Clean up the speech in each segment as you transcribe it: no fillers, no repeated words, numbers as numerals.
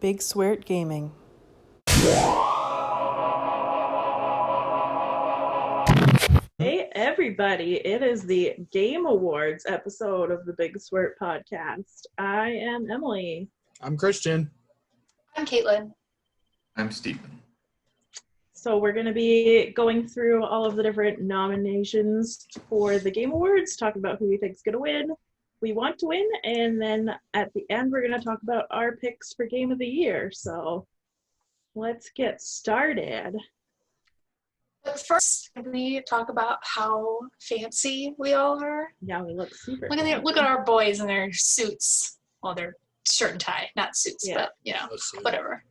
Big Sweert Gaming. Hey everybody, it is the Game Awards episode of the Big Sweert podcast. I am Emily. I'm Christian. I'm Kaitlyn. I'm Stephen. So we're going to be going through all of the different nominations for the Game Awards, talk about who we think is going to win, we want to win, and then at the end we're going to talk about our picks for Game of the Year. So let's get started. But first, can we talk about how fancy we all are? Yeah, we look super Look at our boys in their suits. Well, they're shirt and tie, not suits, but whatever.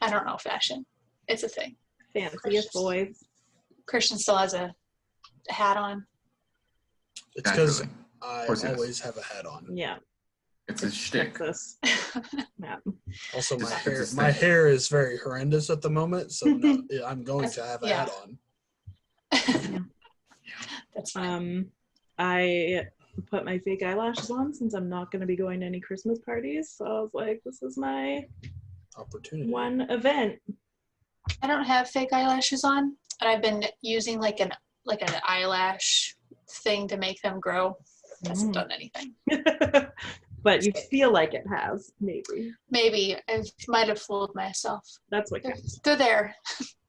I don't know fashion. It's a thing. Fanciest boys. Christian still has a hat on. It's because I always have a hat on. Yeah. It's a shtick. Yeah. Also, my hair is very horrendous at the moment, so no, I'm going to have a hat on. That's fine. I put my fake eyelashes on since I'm not going to be going to any Christmas parties, so I was like, this is my opportunity. One event. I don't have fake eyelashes on, and I've been using like an eyelash thing to make them grow. Hasn't done anything. But you feel like it has, maybe. Maybe. I might have fooled myself. That's what counts. They're there.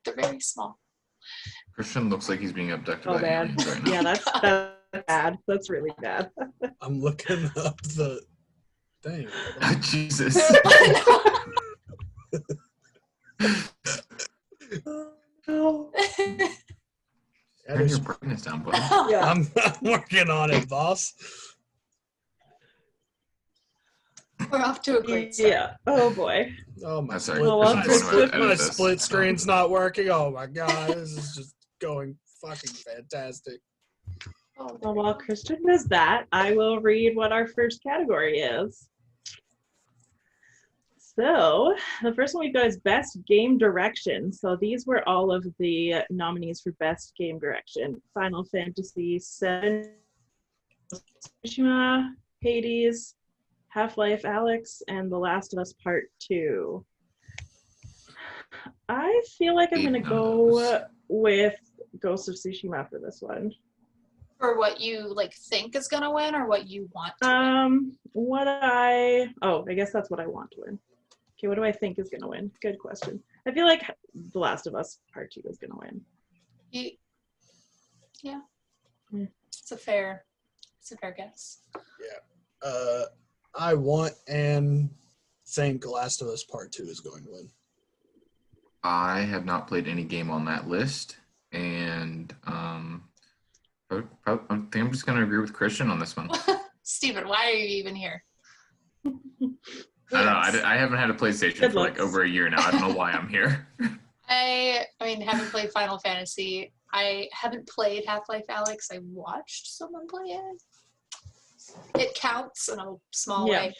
They're very small. Christian looks like he's being abducted by bad. aliens right now. Yeah, that's bad. That's really bad. I'm looking up the thing. Oh, Jesus. Oh. Turn your brightness down, buddy. Yeah. I'm working on it, boss. We're off to a great start. Yeah. Oh boy. Oh my! Sorry. My split screen's not working. Oh my god! This is just going fucking fantastic. Well, while Christian does that, I will read what our first category is. So, the first one we've got is Best Game Direction. So these were all of the nominees for Best Game Direction. Final Fantasy VII, Tsushima, Hades, Half-Life Alyx, and The Last of Us Part 2. I feel like I'm going to go with Ghost of Tsushima for this one. For what you think is going to win, or what you want to win? I guess that's what I want to win. Okay, what do I think is going to win? Good question. I feel like The Last of Us Part 2 is going to win. Yeah. It's a fair guess. Yeah. I want and think Last of Us Part 2 is going to win. I have not played any game on that list, and I think I'm just going to agree with Christian on this one. Stephen, why are you even here? I don't know. I haven't had a PlayStation for over a year now. I don't know why I'm here. I haven't played Final Fantasy. I haven't played Half-Life Alyx. I watched someone play it. It counts in a small way.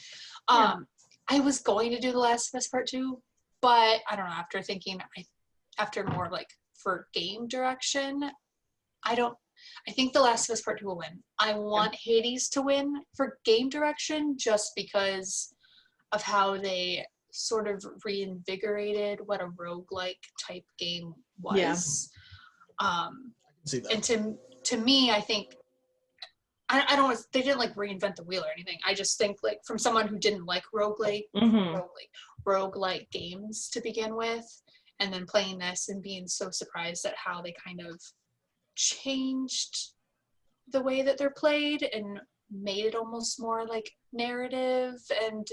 I was going to do The Last of Us Part 2, but I don't know, after more for game direction, I think The Last of Us Part 2 will win. I want Hades to win for game direction just because of how they sort of reinvigorated what a roguelike type game was. I can see that. And to me, I think I don't. They didn't reinvent the wheel or anything. I just think from someone who didn't like roguelike games to begin with, and then playing this and being so surprised at how they kind of changed the way that they're played and made it almost more narrative and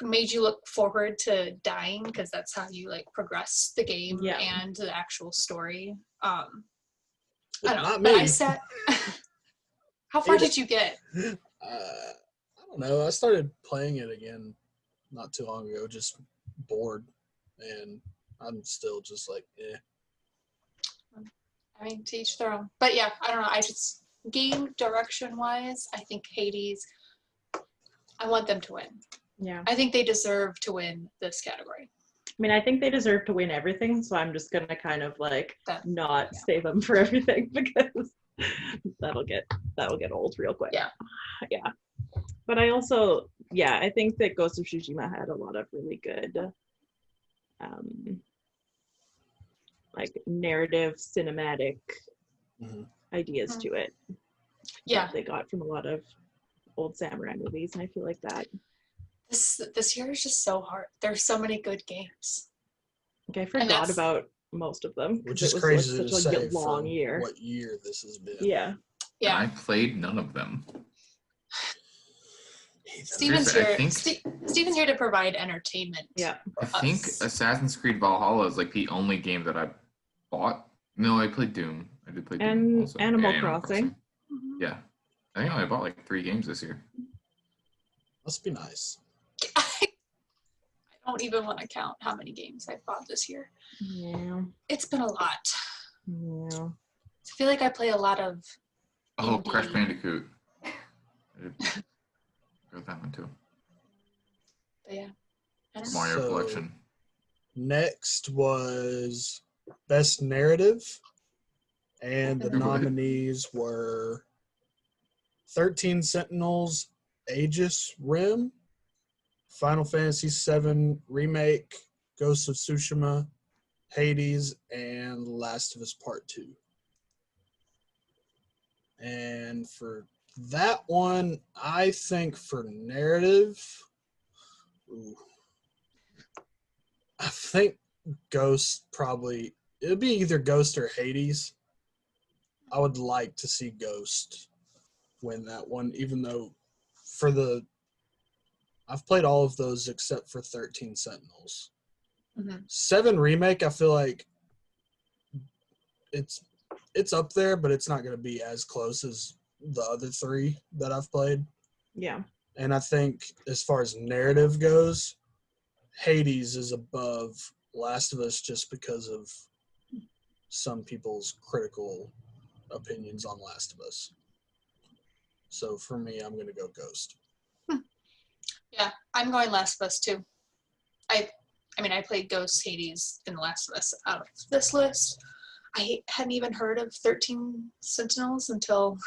made you look forward to dying because that's how you progress the game and the actual story. I don't know. But I sat. How far did you get? I don't know. I started playing it again not too long ago, just bored, and I'm still just to each their own. But yeah, I don't know. I just, game direction-wise, I think Hades, I want them to win. Yeah. I think they deserve to win this category. I think they deserve to win everything, so I'm just going to kind of not save them for everything because that'll get old real quick. Yeah. Yeah. But I also, I think that Ghost of Tsushima had a lot of really good, like narrative, cinematic ideas to it. Yeah, that they got from a lot of old samurai movies, and I feel like that. This year is just so hard. There's so many good games. Like, I forgot about most of them, which is crazy to such say a long year. What year this has been? Yeah. Yeah. And I played none of them. Steven's here. Steven's here to provide entertainment. Yeah. I think Assassin's Creed Valhalla is like the only game that I bought. No, I played Doom. I did play Doom and also. Animal Crossing. Mm-hmm. Yeah. I think I only bought like 3 games this year. Must be nice. I don't even want to count how many games I've bought this year. Yeah. It's been a lot. Yeah. I feel like I play a lot of Oh, indie. Crash Bandicoot. I did go that one too. But yeah. I don't know. Mario Collection. Next was Best Narrative, and the nominees were 13 Sentinels, Aegis Rim, Final Fantasy VII Remake, Ghost of Tsushima, Hades, and Last of Us Part 2. And for that one, I think for narrative, I think Ghost probably, it would be either Ghost or Hades. I would like to see Ghost win that one, even though I've played all of those except for 13 Sentinels. 7 Remake, I feel like it's up there, but it's not going to be as close as the other 3 that I've played. Yeah. And I think as far as narrative goes, Hades is above Last of Us just because of some people's critical opinions on Last of Us. So for me, I'm going to go Ghost. Yeah, I'm going Last of Us too. I mean, I played Ghost, Hades, and The Last of Us out of this list. I hadn't even heard of 13 Sentinels until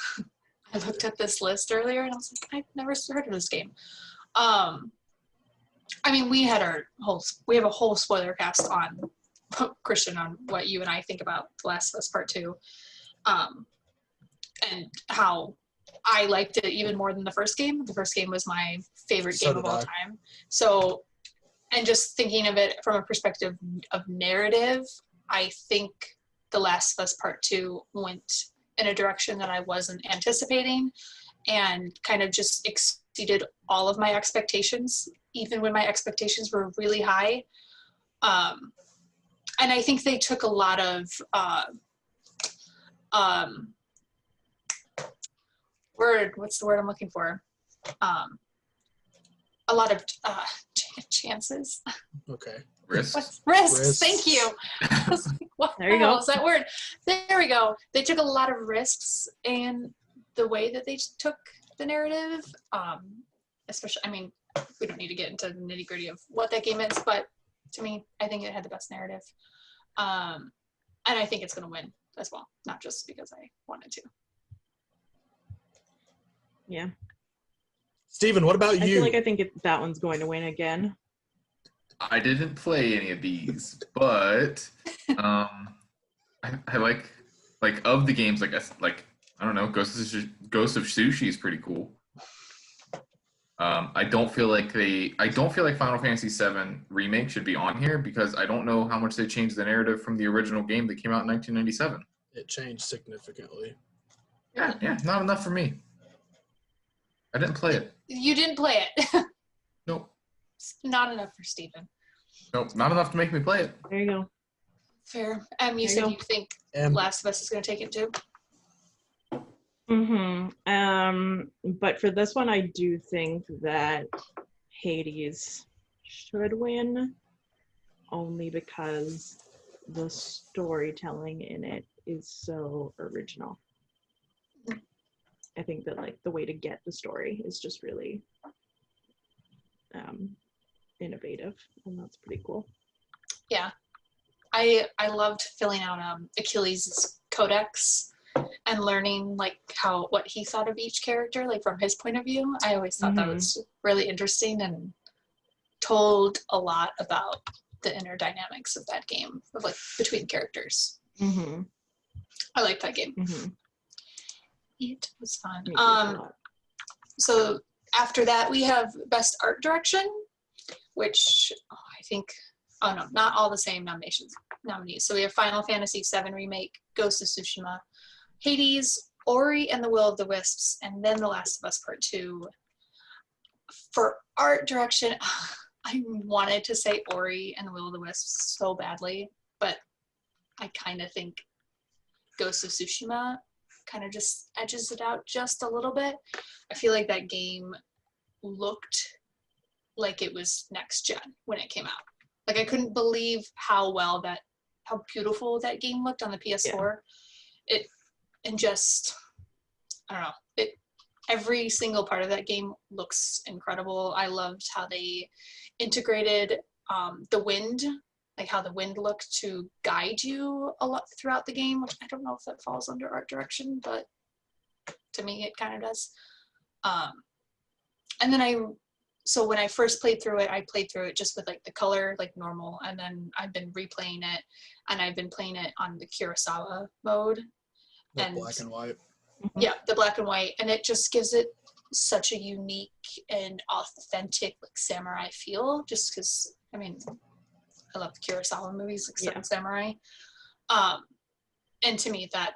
I looked at this list earlier, and I was like, I've never heard of this game. I mean, we have a whole spoiler cast on Christian on what you and I think about The Last of Us Part 2, and how I liked it even more than the first game. The first game was my favorite game of all time. So, and just thinking of it from a perspective of narrative, I think The Last of Us Part 2 went in a direction that I wasn't anticipating and kind of just exceeded all of my expectations, even when my expectations were really high. And I think they took a lot of what's the word I'm looking for? A lot of chances. Okay. Risks. Risks. Thank you. I was like, what There you go. is that word? There we go. They took a lot of risks, and the way that they took the narrative, especially, I mean, we don't need to get into the nitty gritty of what that game is, but to me, I think it had the best narrative. And I think it's going to win as well, not just because I wanted to. Yeah. Steven, what about you? I feel like I think that one's going to win again. I didn't play any of these, but I like of the games, like I don't know, Ghost of Sushi is pretty cool. I don't feel like Final Fantasy VII Remake should be on here because I don't know how much they changed the narrative from the original game that came out in 1997. It changed significantly. Yeah, not enough for me. I didn't play it. You didn't play it. Nope. Not enough for Steven. Nope, not enough to make me play it. There you go. Fair. You said you think Last of Us is going to take it too? But for this one, I do think that Hades should win, only because the storytelling in it is so original. I think that the way to get the story is just really innovative, and that's pretty cool. Yeah, I loved filling out Achilles' codex, and and learning like what he thought of each character, like from his point of view. I always thought that was really interesting and told a lot about the inner dynamics of that game, of like between characters. I liked that game. It was fun. So after that, we have Best Art Direction, which I think, oh no, not all the same nominees. So we have Final Fantasy VII Remake, Ghost of Tsushima, Hades, Ori and the Will of the Wisps, and then The Last of Us Part 2. For art direction, I wanted to say Ori and the Will of the Wisps so badly, but I kind of think Ghost of Tsushima kind of just edges it out just a little bit. I feel like that game looked like it was next gen when it came out. Like I couldn't believe how beautiful that game looked on the PS4. Yeah. I don't know, every single part of that game looks incredible. I loved how they integrated the wind, like how the wind looked to guide you a lot throughout the game, which I don't know if that falls under art direction, but to me it kind of does. And then so when I first played through it, I played through it just with like the color, like normal, and then I've been replaying it, and I've been playing it on the Kurosawa mode. And black and white. Yeah, the black and white, and it just gives it such a unique and authentic like samurai feel, just because, I mean, I love the Kurosawa movies, like Seven Samurai. And to me, that,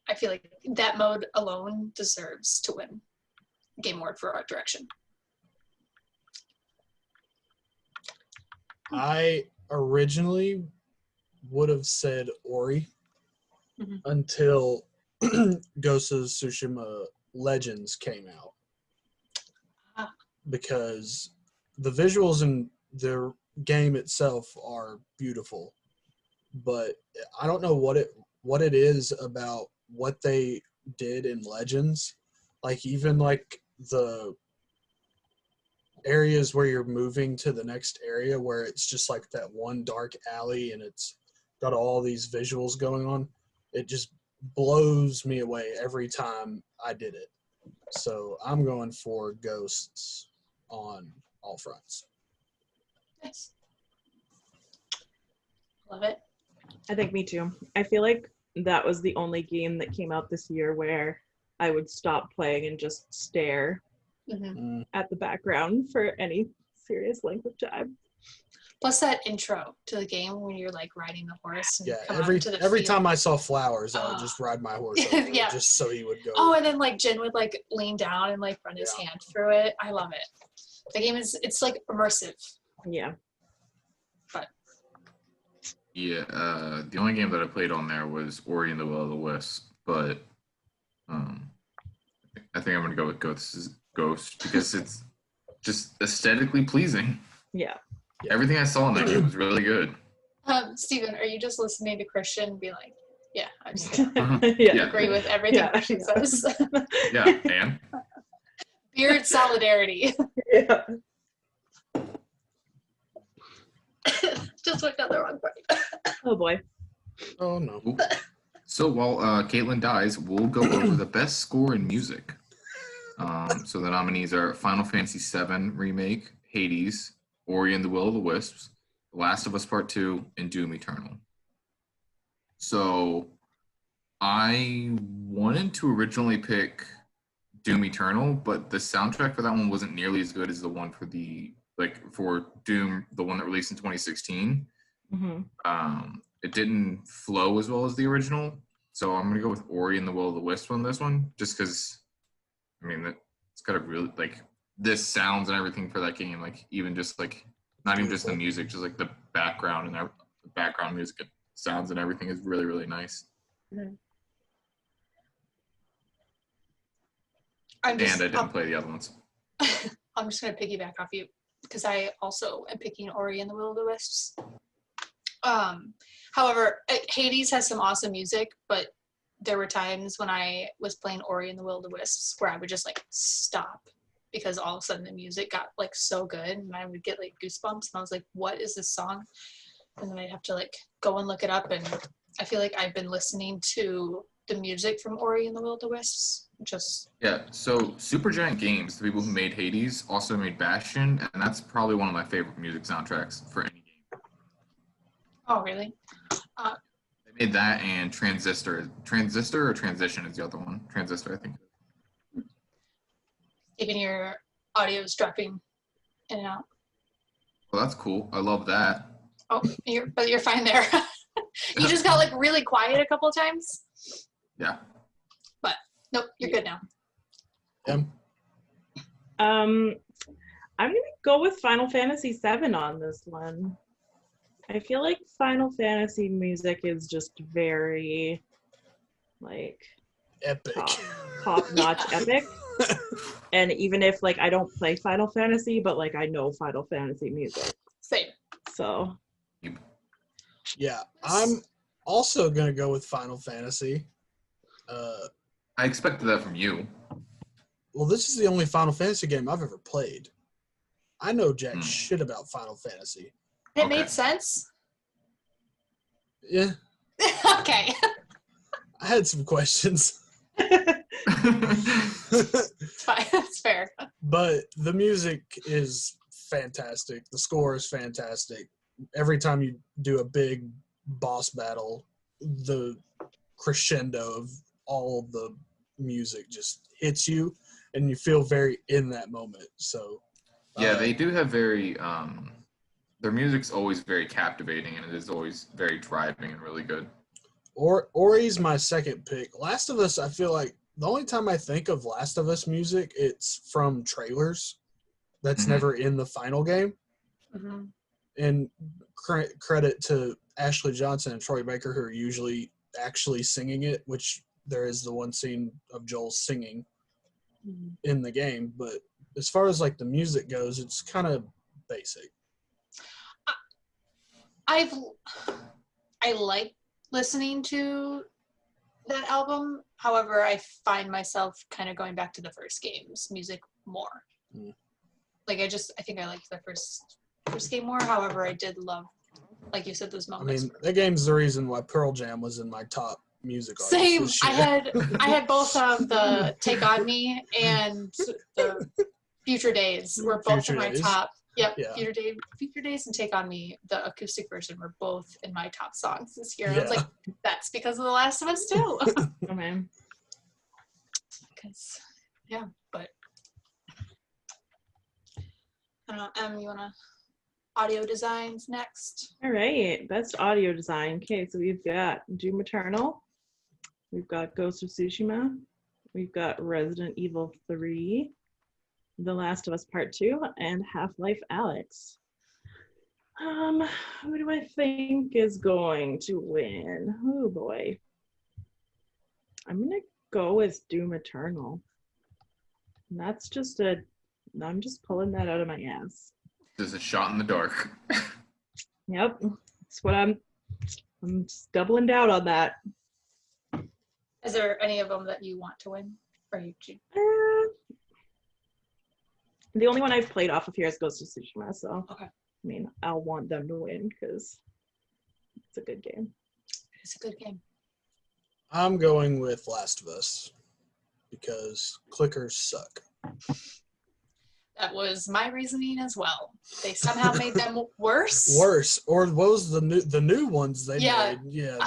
I feel like that mode alone deserves to win Game Award for art direction. I originally would have said Ori until Ghost of Tsushima Legends came out. Because the visuals in the game itself are beautiful, but I don't know what it is about what they did in Legends. Like even like the areas where you're moving to the next area where it's just like that one dark alley and it's got all these visuals going on, it just blows me away every time I did it. So I'm going for Ghosts on all fronts. Nice. Love it. I think me too. I feel like that was the only game that came out this year where I would stop playing and just stare at the background for any serious length of time. Plus that intro to the game when you're like riding the horse. And every time I saw flowers, I would just ride my horse over it just so he would go. Oh, and then like Jin would like lean down and like run his hand through it. I love it. The game it's like immersive. Yeah. But yeah, the only game that I played on there was Ori and the Will of the Wisps, but I think I'm gonna go with Ghost because it's just aesthetically pleasing. Yeah. Everything I saw in that game was really good. Steven, are you just listening to Christian and be like, yeah, I just agree with everything Christian says? Yeah, and? Beard solidarity. Yeah. Just went down the wrong part. Oh boy. Oh no. Ooh. So while Kaitlyn dies, we'll go over the best score in music. So the nominees are Final Fantasy VII Remake, Hades, Ori and the Will of the Wisps, The Last of Us Part 2, and Doom Eternal. So I wanted to originally pick Doom Eternal, but the soundtrack for that one wasn't nearly as good as the one for for Doom, the one that released in 2016. It didn't flow as well as the original, so I'm gonna go with Ori and the Will of the Wisp on this one, just because, I mean, it's got a really this sounds and everything for that game, like even just like not even just the music, just like the background and the background music, sounds and everything is really, really nice. I didn't play the other ones. I'm just gonna piggyback off you because I also am picking Ori and the Will of the Wisps. However, Hades has some awesome music, but there were times when I was playing Ori and the Will of the Wisps where I would just like stop because all of a sudden the music got like so good and I would get like goosebumps and I was like, what is this song? And then I'd have to like go and look it up, and I feel like I've been listening to the music from Ori and the Will of the Wisps. Yeah, so Supergiant Games, the people who made Hades, also made Bastion, and that's probably one of my favorite music soundtracks for any game. Oh, really? They made that and Transistor. Transistor or Transition is the other one. Transistor, I think. Even your audio is dropping in and out. Well, that's cool. I love that. Oh, but you're fine there. You just got like really quiet a couple of times. Yeah. But nope, you're good now. I'm gonna go with Final Fantasy VII on this one. I feel like Final Fantasy music is just very, like, Epic. top-notch epic. And even if, like, I don't play Final Fantasy, but, like, I know Final Fantasy music. Same. So. Yeah, I'm also going to go with Final Fantasy. I expected that from you. Well, this is the only Final Fantasy game I've ever played. I know jack shit about Final Fantasy. It made sense. Yeah. Okay. I had some questions. It's fine. That's fair. But the music is fantastic. The score is fantastic. Every time you do a big boss battle, the crescendo of all the music just hits you, and you feel very in that moment. So, yeah, they do have very their music's always very captivating, and it is always very driving and really good. Ori's my second pick. Last of Us, I feel like the only time I think of Last of Us music, it's from trailers. That's never in the final game. Mm-hmm. And credit to Ashley Johnson and Troy Baker, who are usually actually singing it, which there is the one scene of Joel singing in the game. But as far as like the music goes, it's kind of basic. I like listening to that album. However, I find myself kind of going back to the first game's music more. Like I think I liked the first game more. However, I did love, like you said, those moments. I mean, that game's the reason why Pearl Jam was in my top music artists. Same. This year. I had both of the Take On Me and the Future Days were both in my top. Yep. Yeah. Future Days and Take On Me, the acoustic version, were both in my top songs this year. Yeah. I was like, that's because of The Last of Us too. Oh man. Because but I don't know. You wanna audio designs next? All right, best audio design. Okay, so we've got Doom Eternal, we've got Ghost of Tsushima, we've got Resident Evil 3, The Last of Us Part 2, and Half-Life Alyx. Who do I think is going to win? Oh boy. I'm gonna go with Doom Eternal. And that's just I'm just pulling that out of my ass. Just a shot in the dark. Yep. That's what I'm just doubling down on that. Is there any of them that you want to win? Or you the only one I've played off of here is Ghost of Tsushima, so okay. I mean, I'll want them to win because it's a good game. It's a good game. I'm going with Last of Us because clickers suck. That was my reasoning as well. They somehow made them worse. Worse, or what was the new ones they made? Yeah.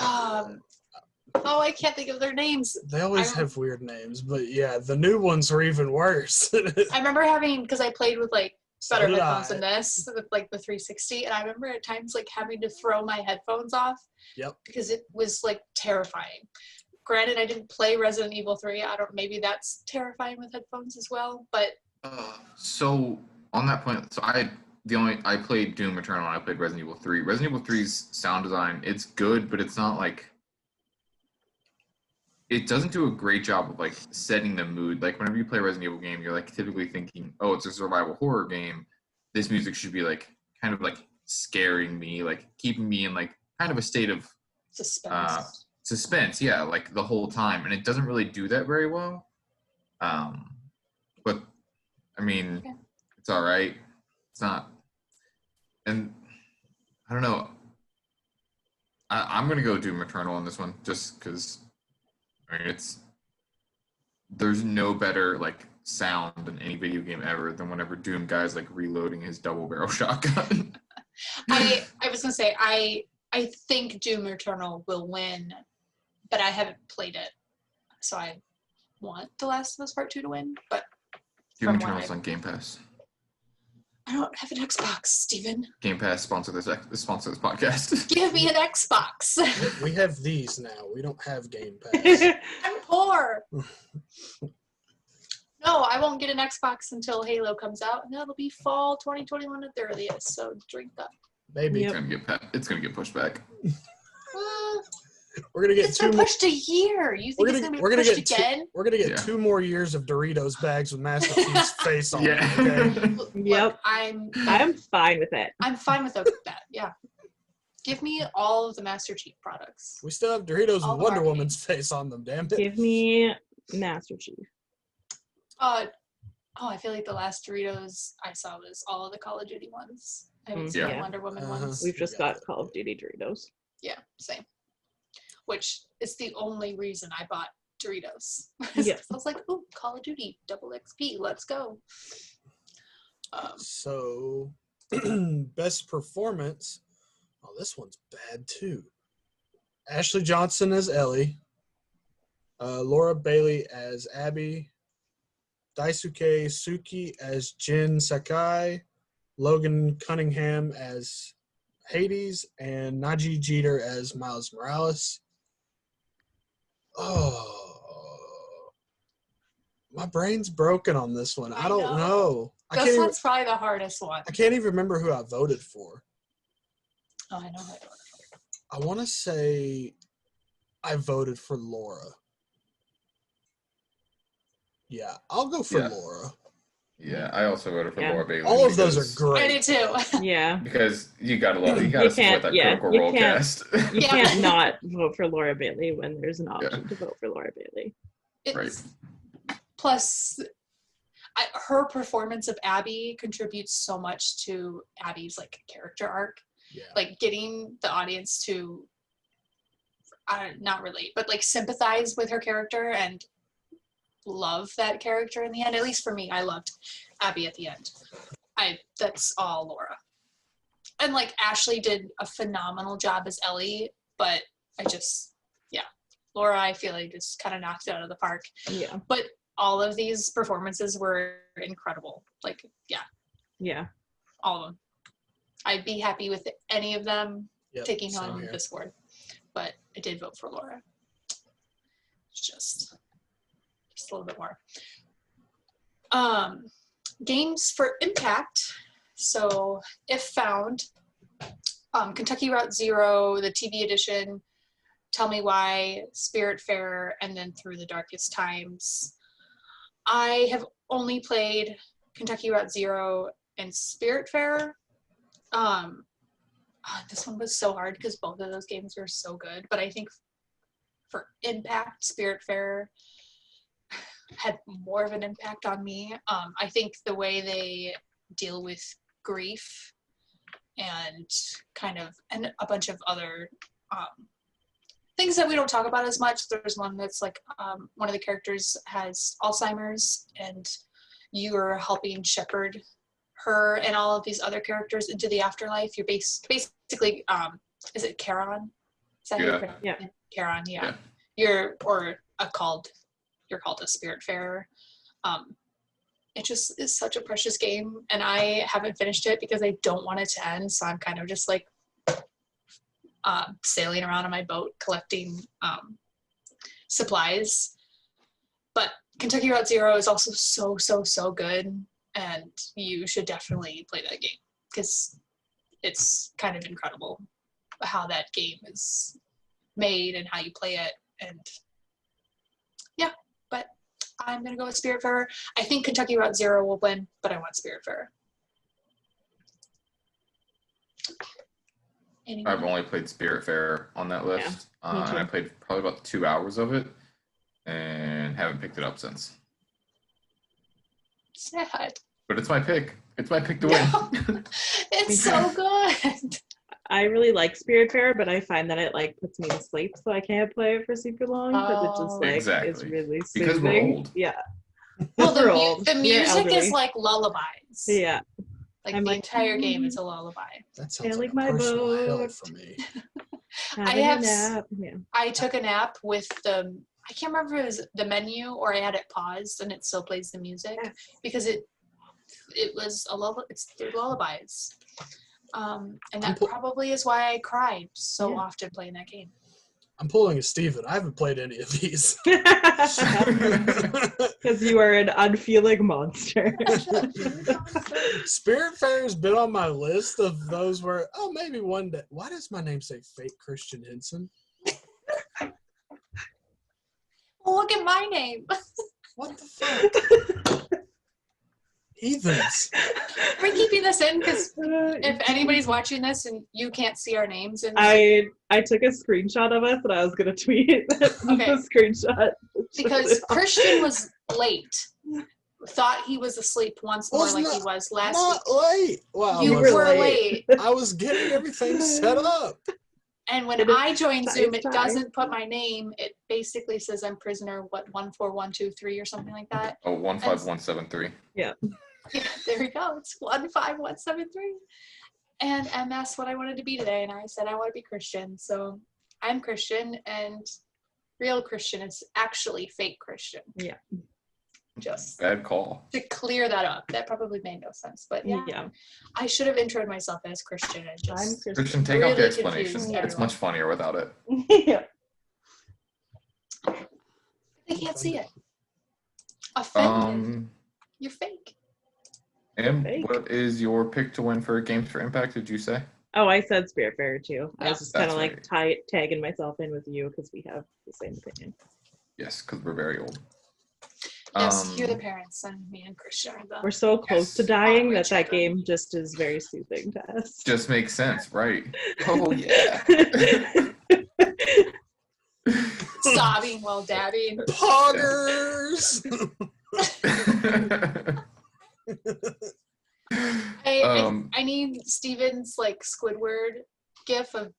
I can't think of their names. They always have weird names, but yeah, the new ones were even worse. I remember because I played with like better headphones than this, with like the 360, and I remember at times like having to throw my headphones off. Yep. Because it was like terrifying. Granted, I didn't play Resident Evil 3. Maybe that's terrifying with headphones as well, but. So on that point, I played Doom Eternal and I played Resident Evil 3. Resident Evil 3's sound design, it's good, but it's not like it doesn't do a great job of like setting the mood. Like whenever you play a Resident Evil game, you're like typically thinking, oh, it's a survival horror game. This music should be like kind of like scaring me, like keeping me in like kind of a state of suspense, yeah, like the whole time. And it doesn't really do that very well. But I mean, it's all right. It's not, and I don't know. I'm gonna go Doom Eternal on this one, just because. I I mean, there's no better like sound in any video game ever than whenever Doom guy's like reloading his double barrel shotgun. I was gonna say I think Doom Eternal will win, but I haven't played it, so I want The Last of Us Part 2 to win. But Doom Eternal's on Game Pass. I don't have an Xbox, Steven. Game Pass sponsor this podcast. Give me an Xbox. We have these now. We don't have Game Pass. I'm poor. No, I won't get an Xbox until Halo comes out, and that'll be fall 2021 at the earliest. So drink up. Maybe. Yep. It's gonna get pushed back. We're gonna get It's been pushed a year. You think it's gonna be pushed again? We're gonna get 2 more years of Doritos bags with Master Chief's face on Yeah. them. Okay? Look, Yep. I'm fine with it. I'm fine with that. Yeah. Give me all of the Master Chief products. We still have Doritos All with the Wonder marketing. Woman's face on them. Damn it! Give me Master Chief. I feel like the last Doritos I saw was all of the Call of Duty ones. I haven't Mm, seen the yeah. Wonder Woman Uh-huh. ones. We've just got Call of Duty Doritos. Yeah, same. Which is the only reason I bought Doritos. Yeah. I was like, oh, Call of Duty, double XP, let's go. So, best performance. Oh, this one's bad too. Ashley Johnson as Ellie. Laura Bailey as Abby. Daisuke Suki as Jin Sakai. Logan Cunningham as Hades. And Najee Jeter as Miles Morales. Oh, my brain's broken on this one. I don't know. This one's probably the hardest one. I can't even remember who I voted for. Oh, I know who I voted for. I want to say I voted for Laura. Yeah, I'll go for Laura. Yeah, I also voted for Laura Bailey. All of those are great. I did too. Yeah. Because you gotta support that Critical Role cast. You can't not vote for Laura Bailey when there's an option to vote for Laura Bailey. Right. Plus, her performance of Abby contributes so much to Abby's like character arc. Yeah. Like getting the audience to not relate, but like sympathize with her character and love that character in the end. At least for me, I loved Abby at the end. That's all Laura. And like Ashley did a phenomenal job as Ellie, but Laura, I feel like just kind of knocked it out of the park. Yeah. But all of these performances were incredible. Like, yeah, all of them. I'd be happy with any of them taking same home here. this award, but I did vote for Laura. Just a little bit more. Games for Impact. So, if found, Kentucky Route Zero, the TV edition, Tell Me Why, Spiritfarer, and then Through the Darkest Times. I have only played Kentucky Route Zero and Spiritfarer. This one was so hard because both of those games were so good, but I think for Impact, Spiritfarer had more of an impact on me. I think the way they deal with grief and a bunch of other things that we don't talk about as much. There's one that's like one of the characters has Alzheimer's, and you are helping shepherd her and all of these other characters into the afterlife. You're basically, is it Charon? Is that how you pronounce it? Charon, yeah. You're called a Spiritfarer. It just is such a precious game, and I haven't finished it because I don't want it to end. So I'm kind of just like sailing around on my boat collecting supplies. But Kentucky Route Zero is also so good, and you should definitely play that game because it's kind of incredible how that game is made and how you play it. And but I'm gonna go with Spiritfarer. I think Kentucky Route Zero will win, but I want Spiritfarer. I've only played Spiritfarer on that list, and I played probably about 2 hours of it, and haven't picked it up since. Sad. But it's my pick. It's my pick to win. It's so good. I really like Spiritfarer, but I find that it like puts me to sleep, so I can't play it for super long because it just like is Exactly. really Because we're soothing. old. Yeah. Well, We're old. the We're music elderly. is like lullabies. Yeah. Like I'm the like, entire game is a lullaby. That sounds Sailing like a my personal hell boat. for me. Having have a nap. Yeah. I took a nap with I can't remember if it was the menu or I had it paused and it still plays the music because it was it's through lullabies. And that probably is why I cried so often playing that game. I'm pulling a Steven. I haven't played any of these. Because you are an unfeeling monster. Spiritfarer's been on my list of those where, maybe one day. Why does my name say Fake Christian Henson? Well, look at my name. What the fuck? Heathens. We're keeping this in because if anybody's watching this and you can't see our names, and I took a screenshot of us and I was gonna tweet the screenshot because Christian was late. Thought he was asleep once more like he was last week. Not late. Wow, you were late. I was getting everything set up. And when I joined Zoom, it doesn't put my name. It basically says I'm prisoner, 14123 or something like that. Oh, 15173. Yeah. Yeah, there we go. It's 15173. And asked what I wanted to be today, and I said I want to be Christian. So I'm Christian, and real Christian is actually fake Christian. Yeah. Just bad call. To clear that up. That probably made no sense. But yeah. I should have introed myself as Christian and just Christian, take out the explanation. confused It's much funnier without it. Yeah. They can't see it. Offended. You're fake. And what is your pick to win for Games for Impact, did you say? Oh, I said Spiritfarer too. I was just kind of right. like tagging myself in with you because we have the same opinion. Yes, because we're very old. Yes, you're the parents, and me and Christian are the... We're so close to dying that game just is very soothing to us. Just makes sense, right? Oh, yeah. Sobbing while dabbing. Poggers! I need Steven's like Squidward gif of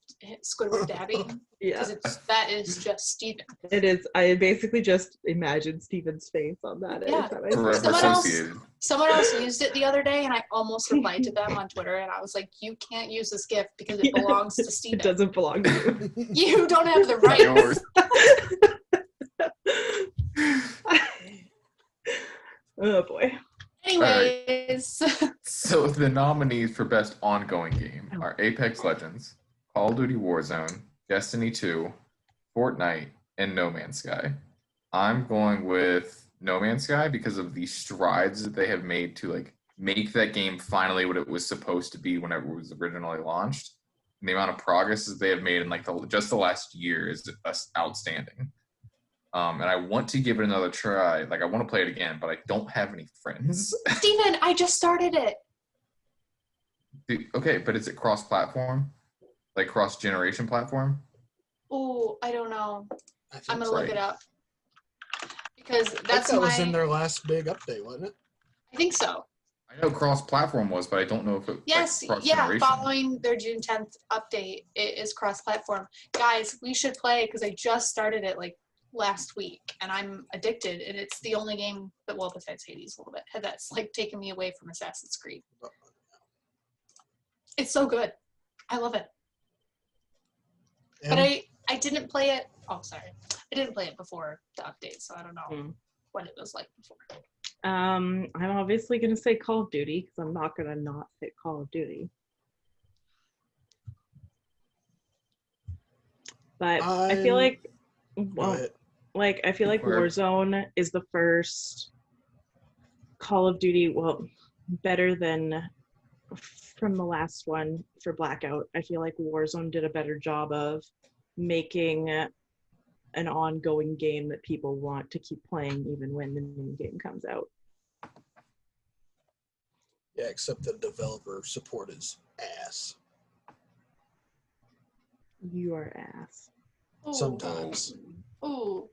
Squidward dabbing. Yeah. Because that is just Steven. It is. I basically just imagined Steven's face on that. Yeah. Someone else used it the other day, and I almost replied to them on Twitter, and I was like, you can't use this gif because it belongs to Steven. It doesn't belong to you. You don't have the rights. Oh, boy. Anyways. So the nominees for Best Ongoing Game are Apex Legends, Call of Duty Warzone, Destiny 2, Fortnite, and No Man's Sky. I'm going with No Man's Sky because of the strides that they have made to like make that game finally what it was supposed to be whenever it was originally launched. And the amount of progress that they have made in like just the last year is outstanding. And I want to give it another try. Like, I want to play it again, but I don't have any friends. Steven, I just started it. Okay, but is it cross-platform? Like, cross-generation platform? Oh, I don't know. I'm going to look it up. Because that was in their last big update, wasn't it? I think so. I know cross-platform was, but I don't know if it yes, like, yeah, following their June 10th update, it is cross-platform. Guys, we should play because I just started it, like, last week, and I'm addicted, and it's the only game that, well, besides Hades a little bit, that's like taken me away from Assassin's Creed. It's so good. I love it. But I didn't play it. Oh, sorry. I didn't play it before the update, so I don't know what it was like before. I'm obviously going to say Call of Duty because I'm not going to not pick Call of Duty. But I feel like, I feel like Warzone is the first Call of Duty, better than from the last one for Blackout. I feel like Warzone did a better job of making an ongoing game that people want to keep playing even when the new game comes out. Yeah, except the developer support is ass. You are ass. Ooh. Sometimes. Ooh.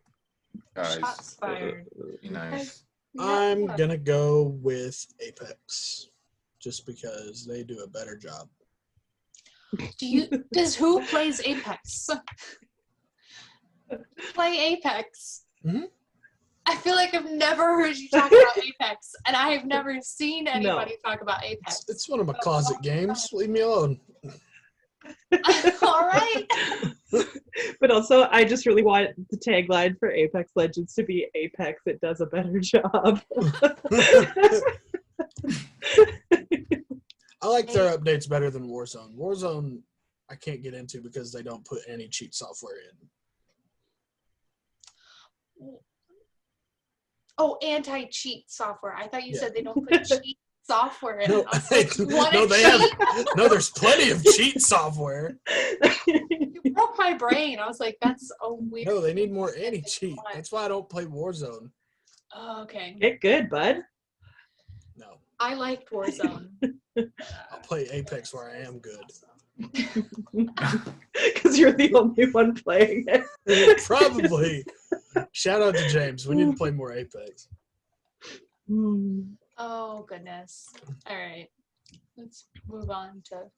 Guys, shots fired. Be nice. I'm gonna go with Apex, just because they do a better job. Does who plays Apex? Play Apex. Mm-hmm. I feel like I've never heard you talk about Apex, and I have never seen anybody talk about Apex. It's one of my closet games. Leave me alone. All right. But also, I just really want the tagline for Apex Legends to be Apex, it does a better job. I like their updates better than Warzone. Warzone, I can't get into because they don't put any cheat software in. Oh, anti-cheat software. I thought you said they don't put cheat software in. No, I was like, there's plenty of cheat software. You broke my brain. I was like, that's a weird. No, they need more anti-cheat. That's why I don't play Warzone. Oh, okay. Get good, bud. No. I liked Warzone. I'll play Apex where I am good. Because you're the only one playing it. Probably. Shout out to James. We need to play more Apex. Oh, goodness. All right. Let's move on to.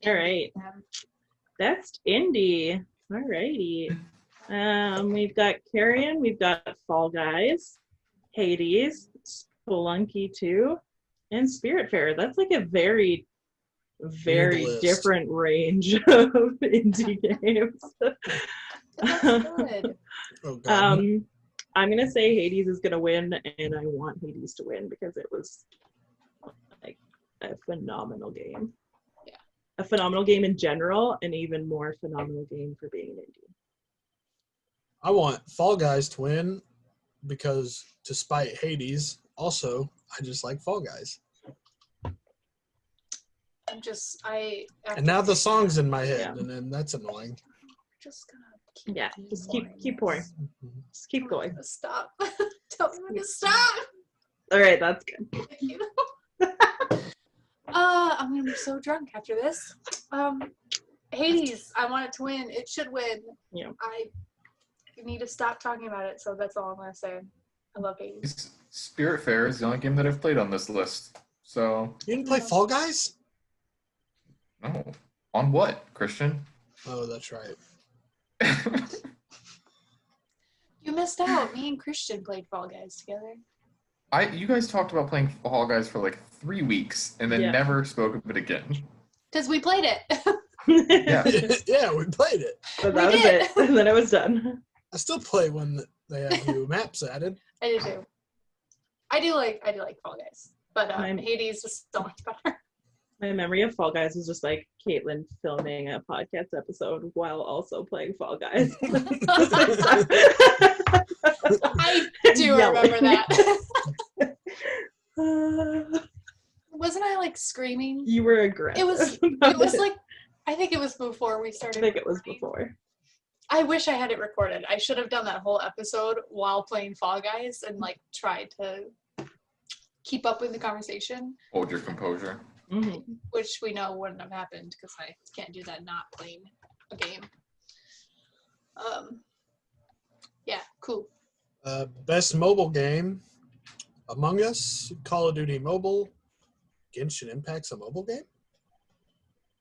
All right. Best indie. All righty. We've got Carrion. We've got Fall Guys, Hades, Spelunky 2, and Spiritfarer. That's like a very different range of indie games. That's good. Oh, God. I'm gonna say Hades is gonna win, and I want Hades to win because it was like a phenomenal game. Yeah. A phenomenal game in general, and even more phenomenal game for being an indie. I want Fall Guys to win because, despite Hades, also I just like Fall Guys. And now the song's in my head, and then that's annoying. Just gonna keep pouring. Just keep going. Stop. Tell me when to stop. All right, that's good. I'm gonna be so drunk after this. Hades, I want it to win. It should win. Yeah. I need to stop talking about it, so that's all I'm gonna say. I love Hades. Spiritfarer is the only game that I've played on this list. So You didn't play Fall Guys? no. On what, Christian? Oh, that's right. You missed out. Me and Christian played Fall Guys together. You guys talked about playing Fall Guys for like 3 weeks and then never spoke of it again. Because we played it. Yeah. Yeah, we played it. But that was it. And then it was done. I still play when they have new maps added. I do too. I do like Fall Guys. But Hades is so much better. My memory of Fall Guys was just like Kaitlyn filming a podcast episode while also playing Fall Guys. I do remember that. Wasn't I like screaming? You were aggressive. It was like, I think it was before we started. I think it was before. I wish I had it recorded. I should have done that whole episode while playing Fall Guys and like tried to keep up with the conversation. Hold your composure. Mm-hmm. Which we know wouldn't have happened because I can't do that not playing a game. Yeah, cool. Best mobile game: Among Us, Call of Duty Mobile, Genshin Impact's a mobile game,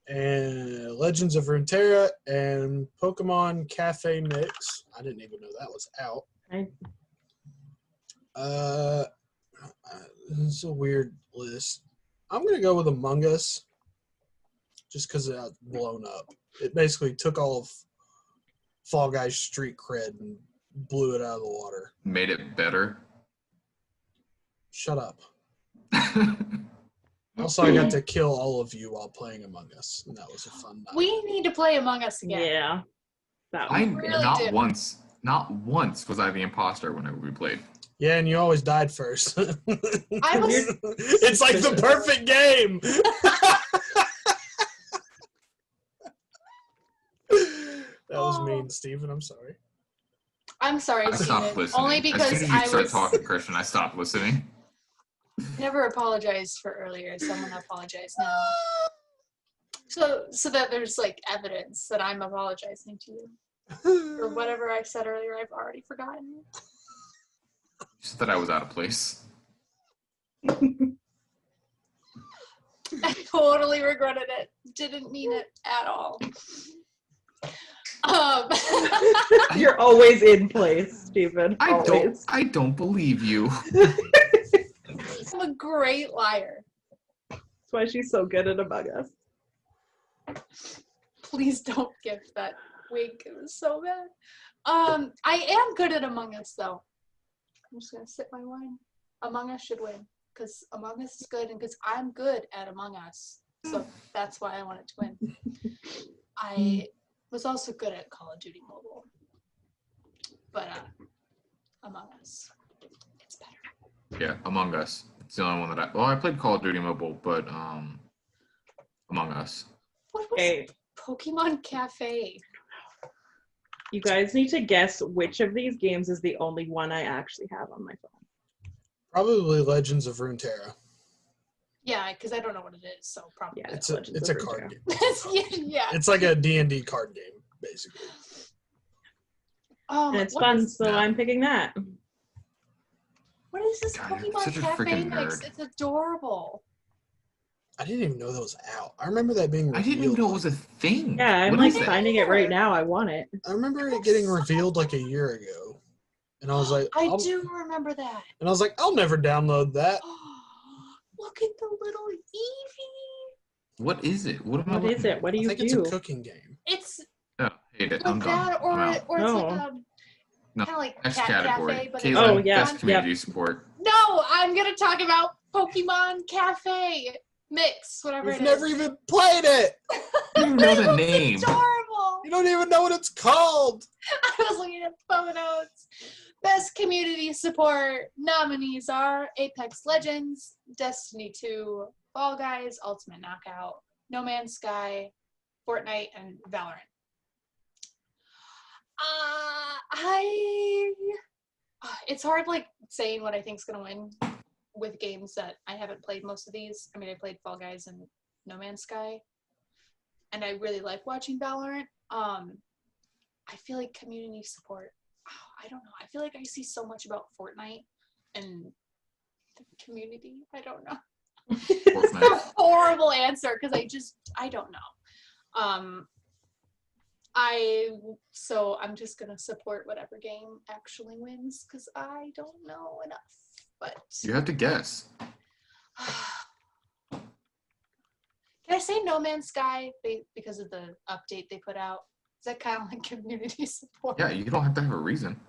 and Legends of Runeterra and Pokemon Cafe Mix. I didn't even know that was out. It's a weird list. I'm going to go with Among Us just because it got blown up. It basically took all of Fall Guys street cred and blew it out of the water. Made it better. Shut up. Also, I got to kill all of you while playing Among Us, and that was a fun night. We need to play Among Us again. Yeah. That I was really not did. once was I the imposter whenever we played. Yeah, and you always died first. I was It's like the perfect game. That was mean, Steven. I'm sorry. I'm sorry, I stopped Steven. listening. Only as because soon as you I started was talking, Christian, I stopped listening. never apologized for earlier. Someone apologize now. So that there's like evidence that I'm apologizing to you. For whatever I said earlier, I've already forgotten. Just that I was out of place. I totally regretted it. Didn't mean it at all. You're always in place, Stephen. I don't believe you. I'm a great liar. That's why she's so good at Among Us. Please don't give that wink. It was so bad. I am good at Among Us, though. I'm just gonna sip my wine. Among Us should win because Among Us is good, and because I'm good at Among Us, so that's why I want it to win. I was also good at Call of Duty Mobile, but Among Us, it's better. Yeah, Among Us. It's the only one that I played Call of Duty Mobile, but Among Us. What was Pokemon Cafe? You guys need to guess which of these games is the only one I actually have on my phone. Probably Legends of Runeterra. Yeah, because I don't know what it is, so probably. Yeah, It's a card game. Yeah. It's like a D&D card game, basically. And it's fun, so I'm picking that. What is this God, you're Pokemon such a Cafe freaking mix? nerd. It's adorable. I didn't even know that was out. I remember that being revealed. I didn't even know it was a thing. Yeah, I'm What like is it? finding it right now. I want it. I remember it getting revealed like a year ago. And I was like, I do remember that. And I was like, I'll never download that. Look at the little Eevee. What is it? What am I What is looking it? What do I you think do? it's a cooking game. It's at? Oh, hate it. like I'm done. that, or I'm out. it's No. like No. kind of like Next Cat category. Cafe, but Kaitlyn, Oh, yeah. best community support. No, I'm gonna talk about Pokemon Cafe mix, whatever You've it never is. even played it. I don't even know the It looks name. adorable. You don't even know what it's called. I was looking at photos. Best community support nominees are Apex Legends, Destiny 2, Fall Guys, Ultimate Knockout, No Man's Sky, Fortnite, and Valorant. It's hard like saying what I think's gonna win with games that I haven't played most of these. I mean, I played Fall Guys and No Man's Sky, and I really like watching Valorant. I feel like community support. I don't know. I feel like I see so much about Fortnite and the community. I don't know. It's a horrible answer because I don't know. I'm just gonna support whatever game actually wins because I don't know enough. But You have to guess. can I say No Man's Sky because of the update they put out? Is that kind of like community support? Yeah, you don't have to have a reason.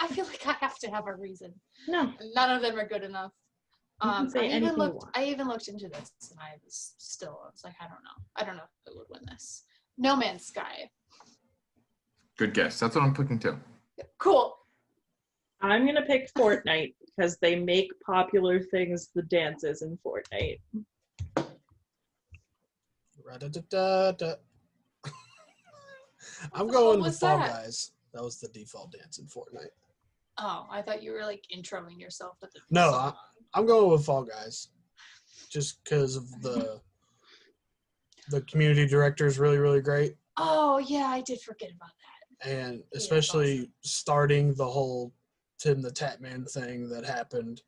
I feel like I have to have a reason. No. None of them are good enough. You can say anything you want. I even looked into this and I was like, I don't know. I don't know who would win this. No Man's Sky. Good guess. That's what I'm picking too. Cool. I'm gonna pick Fortnite because they make popular things the dances in Fortnite. Ra-da-da-da-da. I'm going with was Fall that? Guys. That was the default dance in Fortnite. Oh, I thought you were like introing yourself with the No, song. I'm going with Fall Guys. Just because of the community director is really, really great. Oh yeah, I did forget about that. And especially starting the whole Tim the Tatman thing that happened.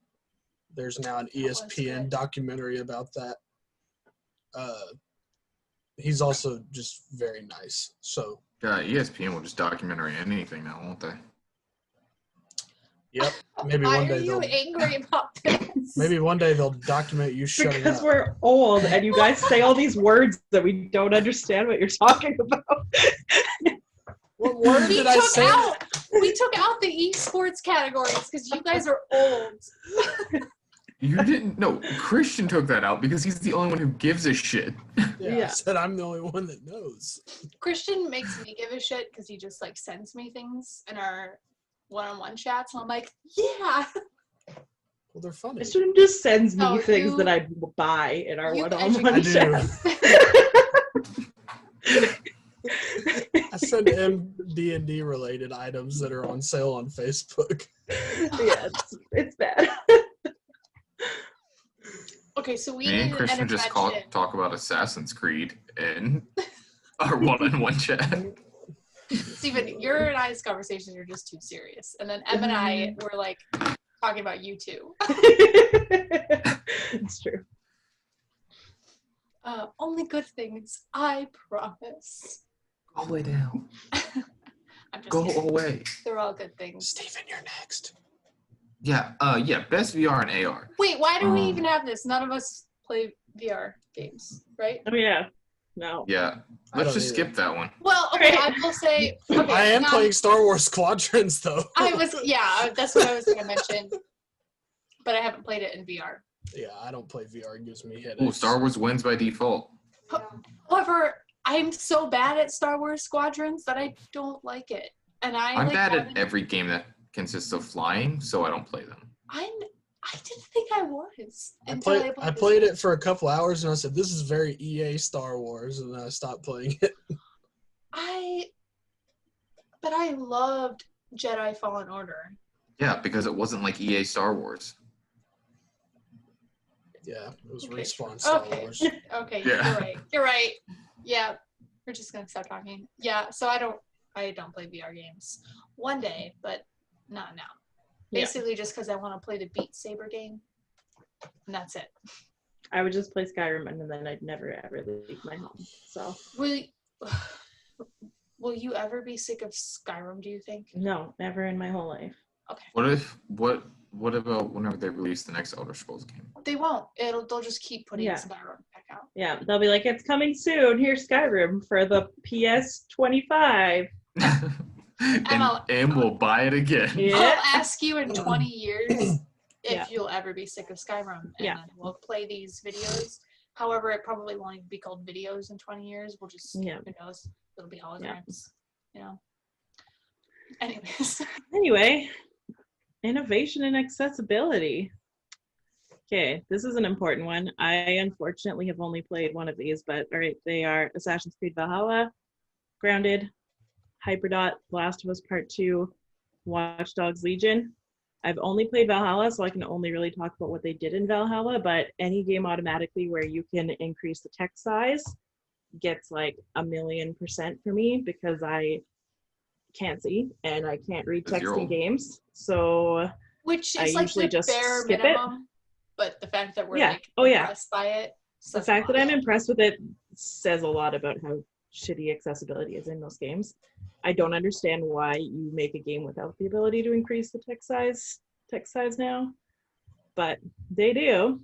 There's now an was ESPN good. documentary about that. He's also just very nice. So, Yeah, ESPN will just documentary anything now, won't they? yep. Maybe Why one are day you angry about this? maybe one day they'll document you shutting Because up. we're old and you guys say all these words that we don't understand what you're talking about. What word we did I say? We took out the esports categories because you guys are old. You didn't. No, Christian took that out because he's the only one who gives a shit. Yeah, I Yeah. said I'm the only one that knows. Christian makes me give a shit because he just like sends me things in our one-on-one chats, and I'm like, yeah. Well, they're funny. Christian just sends me No, things you- that I buy in our you one-on-one I do. chats. I send him D&D related items that are on sale on Facebook. Yeah, it's bad. Okay, so we Me need and an Christian just intervention. talk about Assassin's Creed in our one-on-one chat. Steven, your and I's conversations are just too serious. And then Em and I were like talking about you two. It's true. Only good things, I promise. Go away now. I'm just Go kidding. away. They're all good things. Steven, you're next. Yeah, best VR and AR. Wait, why do we even have this? None of us play VR games, right? Oh yeah. No. Yeah. I Let's don't just either. skip that one. Well, okay, I will say. Okay, I am playing Star Wars Squadrons, though. That's what I was going to mention. But I haven't played it in VR. Yeah, I don't play VR. It gives me headaches. Oh, Star Wars wins by default. However, I'm so bad at Star Wars Squadrons that I don't like it. And I'm bad at every game that consists of flying, so I don't play them. I didn't think I was. I played it for a couple hours and I said, this is very EA Star Wars, and then I stopped playing it. But I loved Jedi Fallen Order. Yeah, because it wasn't like EA Star Wars. Yeah, it was Okay. Respawn Star Okay. Wars. Okay, Yeah. You're right. Yeah, we're just gonna stop talking. Yeah, so I don't play VR games. One day, but not now. Yeah. Basically, just because I want to play the Beat Saber game, and that's it. I would just play Skyrim and then I'd never ever leave my home. So Will you ever be sick of Skyrim? Do you think? no, never in my whole life. Okay. What about whenever they release the next Elder Scrolls game? They won't. They'll just keep putting Yeah. Skyrim back out. Yeah, they'll be like, it's coming soon. Here's Skyrim for the PS25. and we'll buy it again. Yeah. I'll ask you in 20 years if Yeah. you'll ever be sick of Skyrim, and Yeah. then we'll play these videos. However, it probably won't even be called videos in 20 years. We'll just, Yeah. who knows? It'll be holograms, you know? Anyways. Anyway, innovation and accessibility. Okay, this is an important one. I unfortunately have only played one of these, but all right, they are Assassin's Creed Valhalla, Grounded, Hyperdot, Last of Us Part 2, Watch Dogs Legion. I've only played Valhalla, so I can only really talk about what they did in Valhalla, but any game automatically where you can increase the text size gets like 1,000,000% for me because I can't see and I can't read text in old. games. So Which I is like usually the just bare skip it. minimum, but the fact that we're Yeah. like Oh, yeah. impressed by it. the fact that I'm impressed with it says a lot about how shitty accessibility is in those games. I don't understand why you make a game without the ability to increase the text size now, but they do.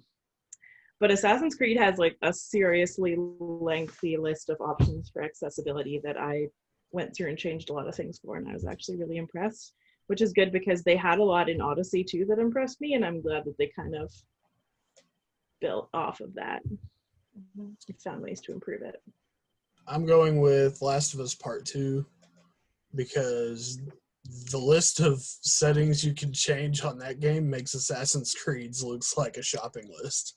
But Assassin's Creed has like a seriously lengthy list of options for accessibility that I went through and changed a lot of things for, and I was actually really impressed, which is good because they had a lot in Odyssey too that impressed me, and I'm glad that they kind of built off of that. Found ways to improve it. I'm going with Last of Us Part 2 because the list of settings you can change on that game makes Assassin's Creed's looks like a shopping list.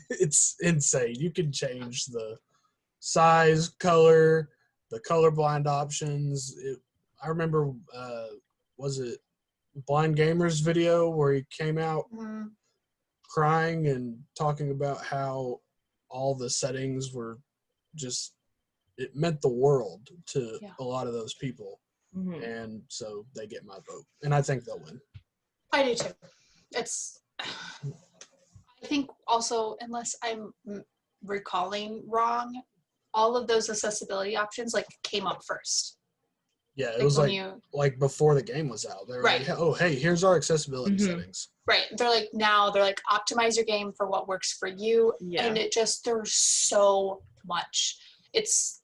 It's insane. You can change the size, color, the colorblind options. I remember, was it Blind Gamer's video where he came out crying and talking about how all the settings were just, it meant the world to a lot of those people. Mm-hmm. And so they get my vote. And I think they'll win. I do too. I think also, unless I'm recalling wrong, all of those accessibility options like came up first. Yeah, it was like before the game was out. They were like, oh, hey, here's our accessibility settings. Right. They're like, optimize your game for what works for you. Yeah. And there's so much.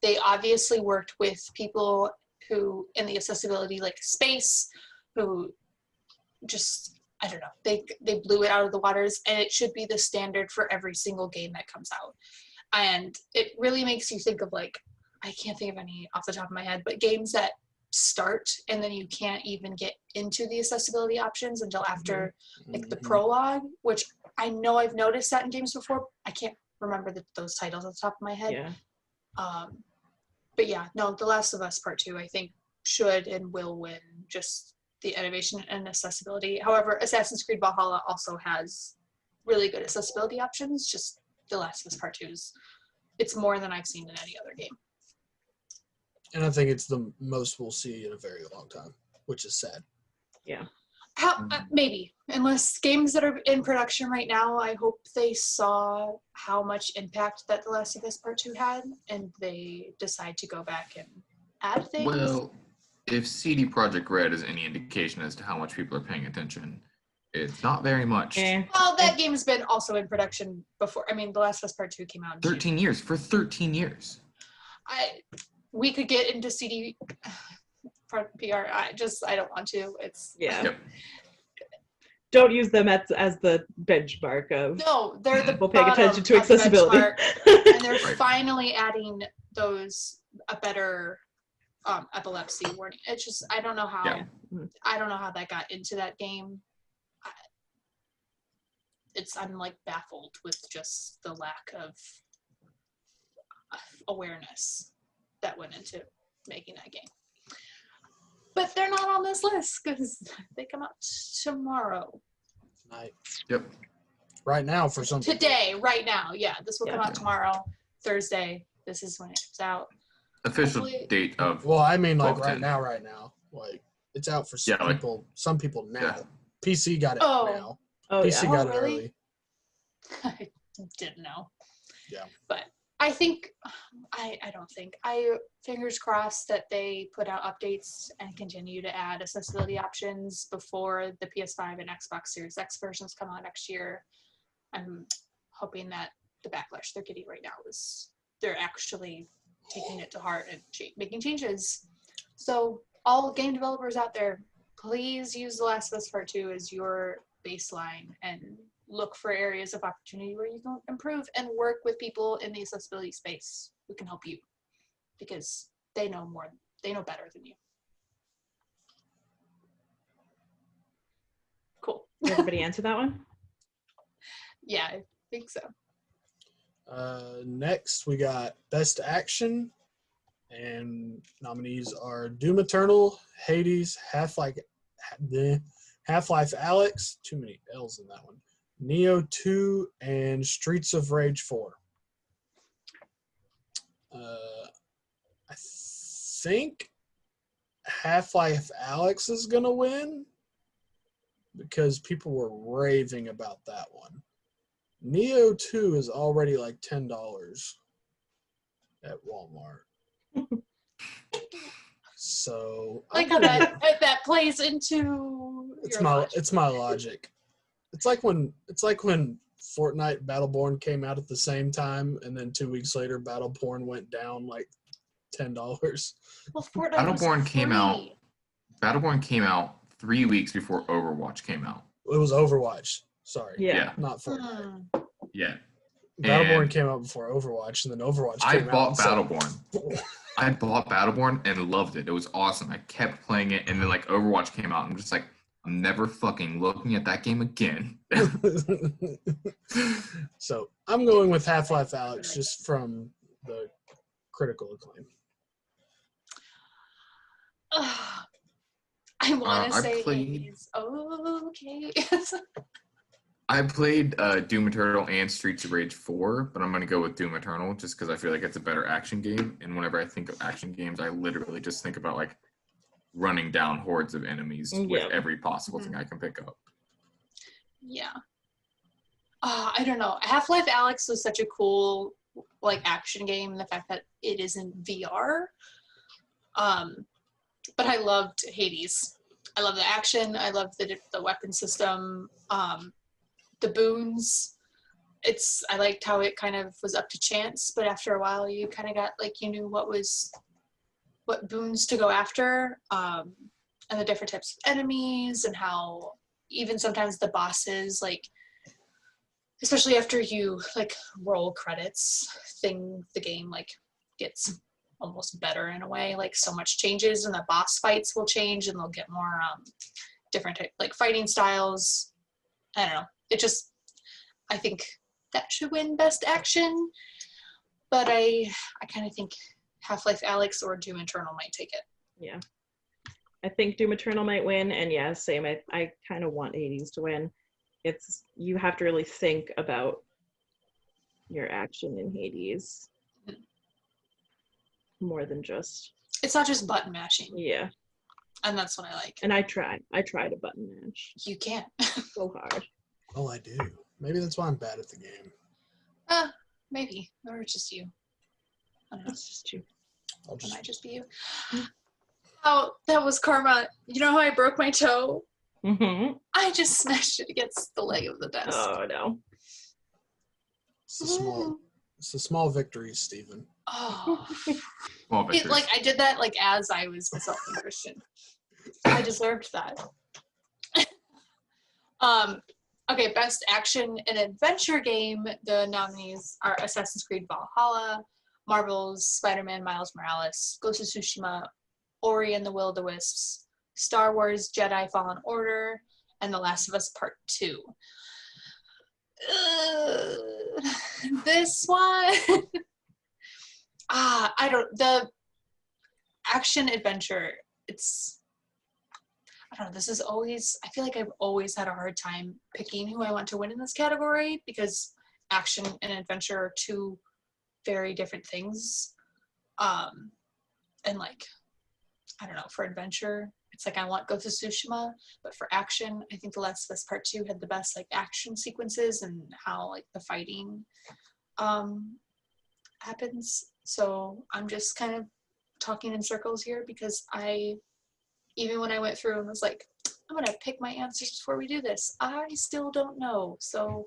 They obviously worked with people who in the accessibility like space, who just, I don't know, they blew it out of the waters, and it should be the standard for every single game that comes out. And it really makes you think of like, I can't think of any off the top of my head, but games that start and then you can't even get into the accessibility options until after like the prologue, which I know I've noticed that in games before. I can't remember those titles off the top of my head. Yeah. But yeah, no, The Last of Us Part 2 I think should and will win just the innovation and accessibility. However, Assassin's Creed Valhalla also has really good accessibility options. Just The Last of Us Part 2 it's more than I've seen in any other game. And I think it's the most we'll see in a very long time, which is sad. Yeah. Maybe. Unless games that are in production right now, I hope they saw how much impact that The Last of Us Part 2 had, and they decide to go back and add things. Well, if CD Projekt Red is any indication as to how much people are paying attention, it's not very much. Well, that game has been also in production before. I mean, The Last of Us Part 2 came out in 13 years. For 13 years. We could get into CD PR. I don't want to. It's Yep. Don't use them as the benchmark of. No, they're the people paying attention to bottom of the accessibility. benchmark, and they're finally adding a better epilepsy warning. It's just I don't know how that got into that game. I'm like baffled with just the lack of awareness that went into making that game. But they're not on this list because they come out tomorrow. Tonight. Yep. Right now for some Today, right now. Yeah, this will come out tomorrow, Thursday. This is when it comes out. Official Hopefully, date of. Well, I mean, like 12/10. right now. Like, it's out for some Yeah, like- people. Some people now. Yeah. PC got it Oh. now. Oh PC yeah. got it really? early. I didn't know. Yeah. But I think, I don't think. Fingers crossed that they put out updates and continue to add accessibility options before the PS5 and Xbox Series X versions come out next year. I'm hoping that the backlash they're getting right now is they're actually taking it to heart and making changes. So all game developers out there, please use The Last of Us Part 2 as your baseline and look for areas of opportunity where you can improve and work with people in the accessibility space who can help you because they know better than you. Cool. Did everybody answer that one? Yeah, I think so. Next, we got Best Action, and nominees are Doom Eternal, Hades, Half-Life Alyx, too many L's in that one, Neo 2, and Streets of Rage 4. I think Half-Life Alyx is going to win because people were raving about that one. Neo 2 is already like $10 at Walmart. So Like how that plays into it's my logic. It's like when Fortnite Battleborn came out at the same time, and then 2 weeks later Battleborn went down like $10. Well, Fortnite Battleborn came out 3 weeks before Overwatch came out. It was Overwatch. Sorry. Yeah. Not Fortnite. Yeah. Battleborn And came out before Overwatch, and then Overwatch I came out. bought Battleborn. I bought Battleborn and loved it. It was awesome. I kept playing it, and then like Overwatch came out, and I'm just like, I'm never fucking looking at that game again. So I'm going with Half-Life Alyx just from the critical acclaim. I want to I say played- Hades. Oh, okay. I played Doom Eternal and Streets of Rage 4, but I'm going to go with Doom Eternal just because I feel like it's a better action game. And whenever I think of action games, I literally just think about like running down hordes of enemies with every possible thing I can pick up. Yeah. I don't know. Half-Life Alyx was such a cool like action game, and the fact that it is in VR. But I loved Hades. I love the action. I love the weapon system. The boons. I liked how it kind of was up to chance, but after a while you kind of got like you knew what boons to go after, and the different types of enemies, and how even sometimes the bosses, like especially after you like roll credits, the game like gets almost better in a way. Like so much changes, and the boss fights will change, and they'll get more different like fighting styles. I don't know. I think that should win Best Action, but I kind of think Half-Life Alyx or Doom Eternal might take it. Yeah. I think Doom Eternal might win, and yeah, same. I kind of want Hades to win. You have to really think about your action in Hades more than just. It's not just button mashing. Yeah. And that's what I like. And I tried a button mash You can't. so hard. Oh, I do. Maybe that's why I'm bad at the game. Maybe. Or it's just you. I don't know. That's just you. It might just be you. Oh, that was karma. You know how I broke my toe? Mm-hmm. I just smashed it against the leg of the desk. Oh no. It's the small victories, Stephen. Oh. Small victories. I did that as I was insulting Christian. I deserved that. Okay, best action and adventure game. The nominees are Assassin's Creed Valhalla, Marvel's Spider-Man Miles Morales, Ghost of Tsushima, Ori and the Will of the Wisps, Star Wars Jedi Fallen Order, and The Last of Us Part 2. This one. The action adventure, I don't know, I feel like I've always had a hard time picking who I want to win in this category because action and adventure are two very different things. And I don't know, for adventure, it's like I want Ghost of Tsushima, but for action, I think The Last of Us Part 2 had the best action sequences and how the fighting happens. So I'm just kind of talking in circles here because even when I went through and was like, I'm going to pick my answers before we do this, I still don't know. So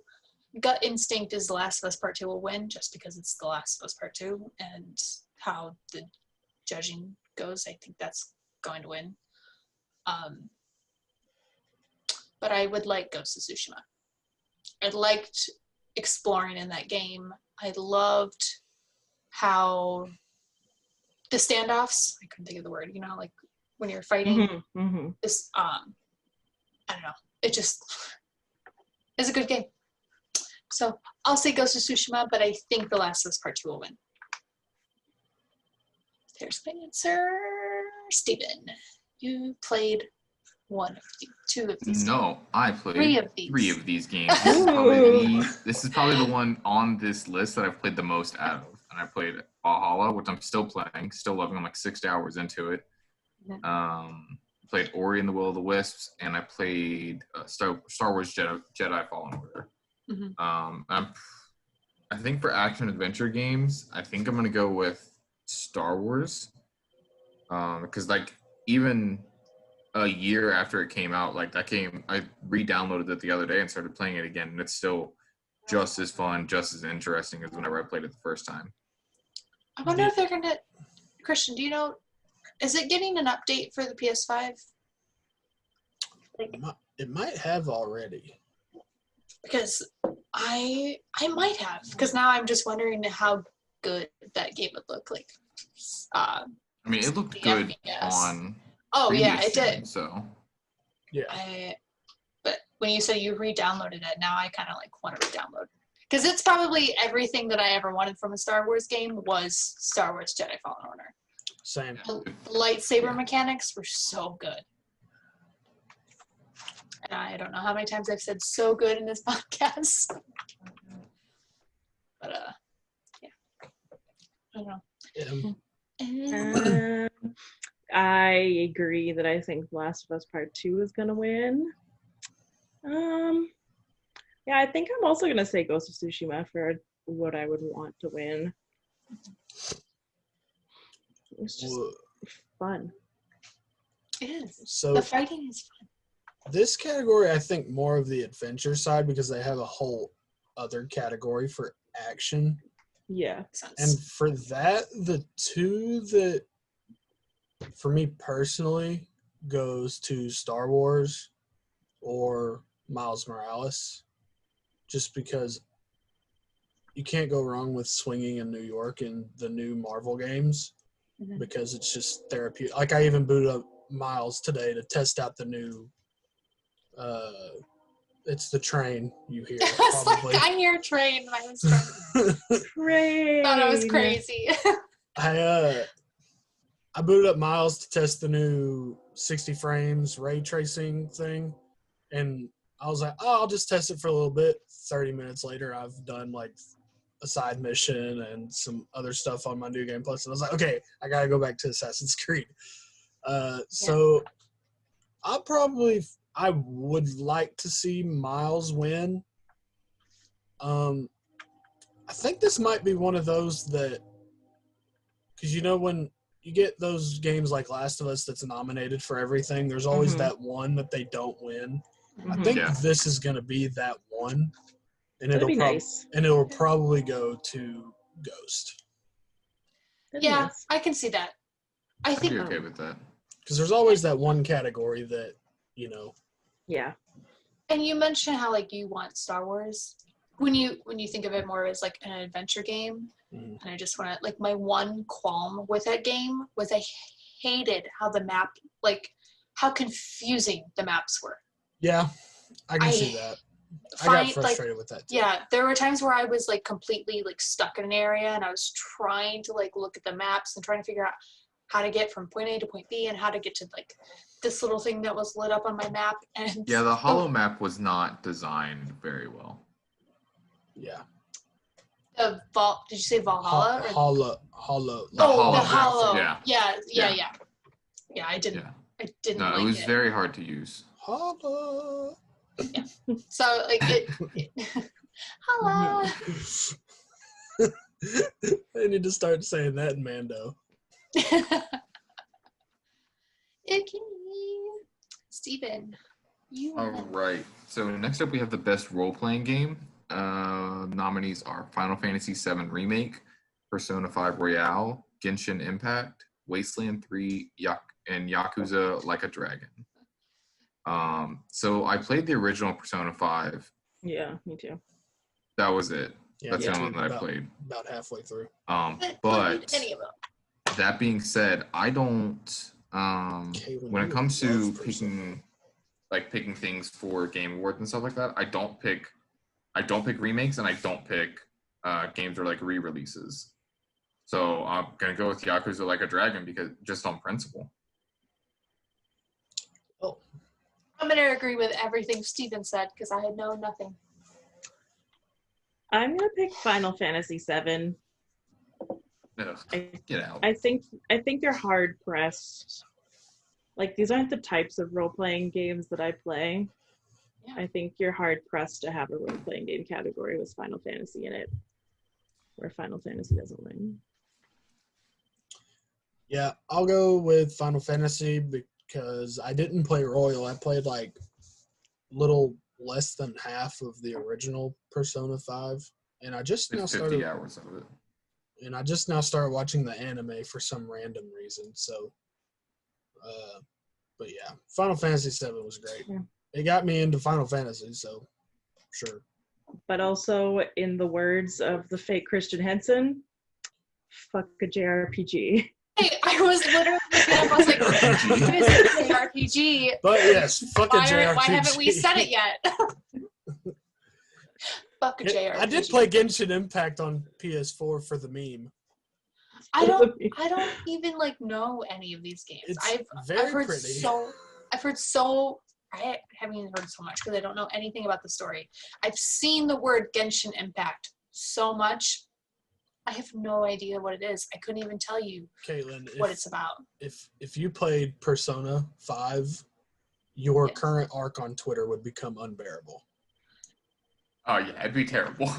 gut instinct is The Last of Us Part 2 will win just because it's The Last of Us Part 2 and how the judging goes. I think that's going to win. But I would like Ghost of Tsushima. I liked exploring in that game. I loved how the standoffs, I couldn't think of the word, when you're fighting, this, I don't know, it just is a good game. So I'll say Ghost of Tsushima, but I think The Last of Us Part 2 will win. There's my answer. Steven, you played two of these. No, I played three of these games. This is probably the one on this list that I've played the most out of. And I played Valhalla, which I'm still playing, still loving. I'm 6 hours into it. Played Ori and the Will of the Wisps, and I played Star Wars Jedi Fallen Order. I think for action adventure games, I think I'm gonna go with Star Wars, because even a year after it came out, I re-downloaded it the other day and started playing it again, and it's still just as fun, just as interesting as whenever I played it the first time. I wonder if they're gonna. Christian, do you know? Is it getting an update for the PS5? It might have already. Because I might have. Because now I'm just wondering how good that game would look like. It looked good FPS. on. Oh yeah, it did. So. Yeah. But when you say you re-downloaded it, now I kind of want to re-download. Because it's probably everything that I ever wanted from a Star Wars game was Star Wars Jedi Fallen Order. Same. The lightsaber mechanics were so good. And I don't know how many times I've said so good in this podcast. But, yeah. I don't know. I agree that I think Last of Us Part 2 is going to win. Yeah, I think I'm also going to say Ghost of Tsushima for what I would want to win. It's just fun. It is. So the fighting is fun. This category, I think more of the adventure side because they have a whole other category for action. Yeah. And for that, the two that, for me personally, goes to Star Wars or Miles Morales. Just because you can't go wrong with swinging in New York in the new Marvel games because it's just therapeutic. I even booted up Miles today to test out the new it's the train you hear. Probably. I hear train and I was train. Thought I was crazy. I booted up Miles to test the new 60 frames ray tracing thing, and I was like, I'll just test it for a little bit. 30 minutes later, I've done a side mission and some other stuff on my New Game Plus, and I was like, okay, I gotta go back to Assassin's Creed. So I would like to see Miles win. I think this might be one of those that, because when you get those games like Last of Us that's nominated for everything, there's always that one that they don't win. I think this is going to be that one, and That'd be nice. And it'll probably go to Ghost. Nice. I can see that. I I'd think be okay with that. Because there's always that one category that, Yeah. And you mentioned how you want Star Wars. When you think of it more as an adventure game, and I just want to my one qualm with that game was I hated how the map how confusing the maps were. Yeah, I can see that. I got frustrated with that too. Yeah, there were times where I was completely stuck in an area, and I was trying to look at the maps and trying to figure out how to get from point A to point B and how to get to this little thing that was lit up on my map. And yeah, the hollow map was not designed very well. Yeah. Did you say Valhalla? Hollow. The hollow. The hollow. Yeah. Yeah, I didn't. Yeah. I didn't. No, like it was very hard to use. Hollow. Yeah. So hello. I need to start saying that in Mando. Steven, All right. So next up, we have the best role-playing game. Nominees are Final Fantasy VII Remake, Persona 5 Royale, Genshin Impact, Wasteland 3, and Yakuza Like a Dragon. So I played the original Persona 5. Yeah, me too. That was it. Yeah, That's the only one that I played. About halfway through. But any of them. that being said, I don't. When it comes to picking things for Game Awards and stuff like that, I don't pick remakes, and I don't pick games that are re-releases. So I'm gonna go with Yakuza Like a Dragon because just on principle. Oh, I'm gonna agree with everything Steven said because I had known nothing. I'm gonna pick Final Fantasy VII. Get out. I think you're hard pressed. These aren't the types of role playing games that I play. Yeah. I think you're hard pressed to have a role playing game category with Final Fantasy in it, where Final Fantasy doesn't win. Yeah, I'll go with Final Fantasy because I didn't play Royal. I played little less than half of the original Persona 5, and I just now started 50 hours of it. And I just now started watching the anime for some random reason. So, but yeah, Final Fantasy VII was great. Yeah. It got me into Final Fantasy, so sure. But also, in the words of the fake Christian Henson, fuck a JRPG. Hey, I was literally looking up, I was like, what is a JRPG? But yes, fuck a JRPG. Why haven't we said it yet? Fuck a JRPG. I did play Genshin Impact on PS4 for the meme. I don't even know any of these games. It's I've heard pretty. I haven't even heard so much because I don't know anything about the story. I've seen the word Genshin Impact so much. I have no idea what it is. I couldn't even tell you, Kaitlyn, what it's about. If you played Persona 5, your current arc on Twitter would become unbearable. Oh yeah, it'd be terrible.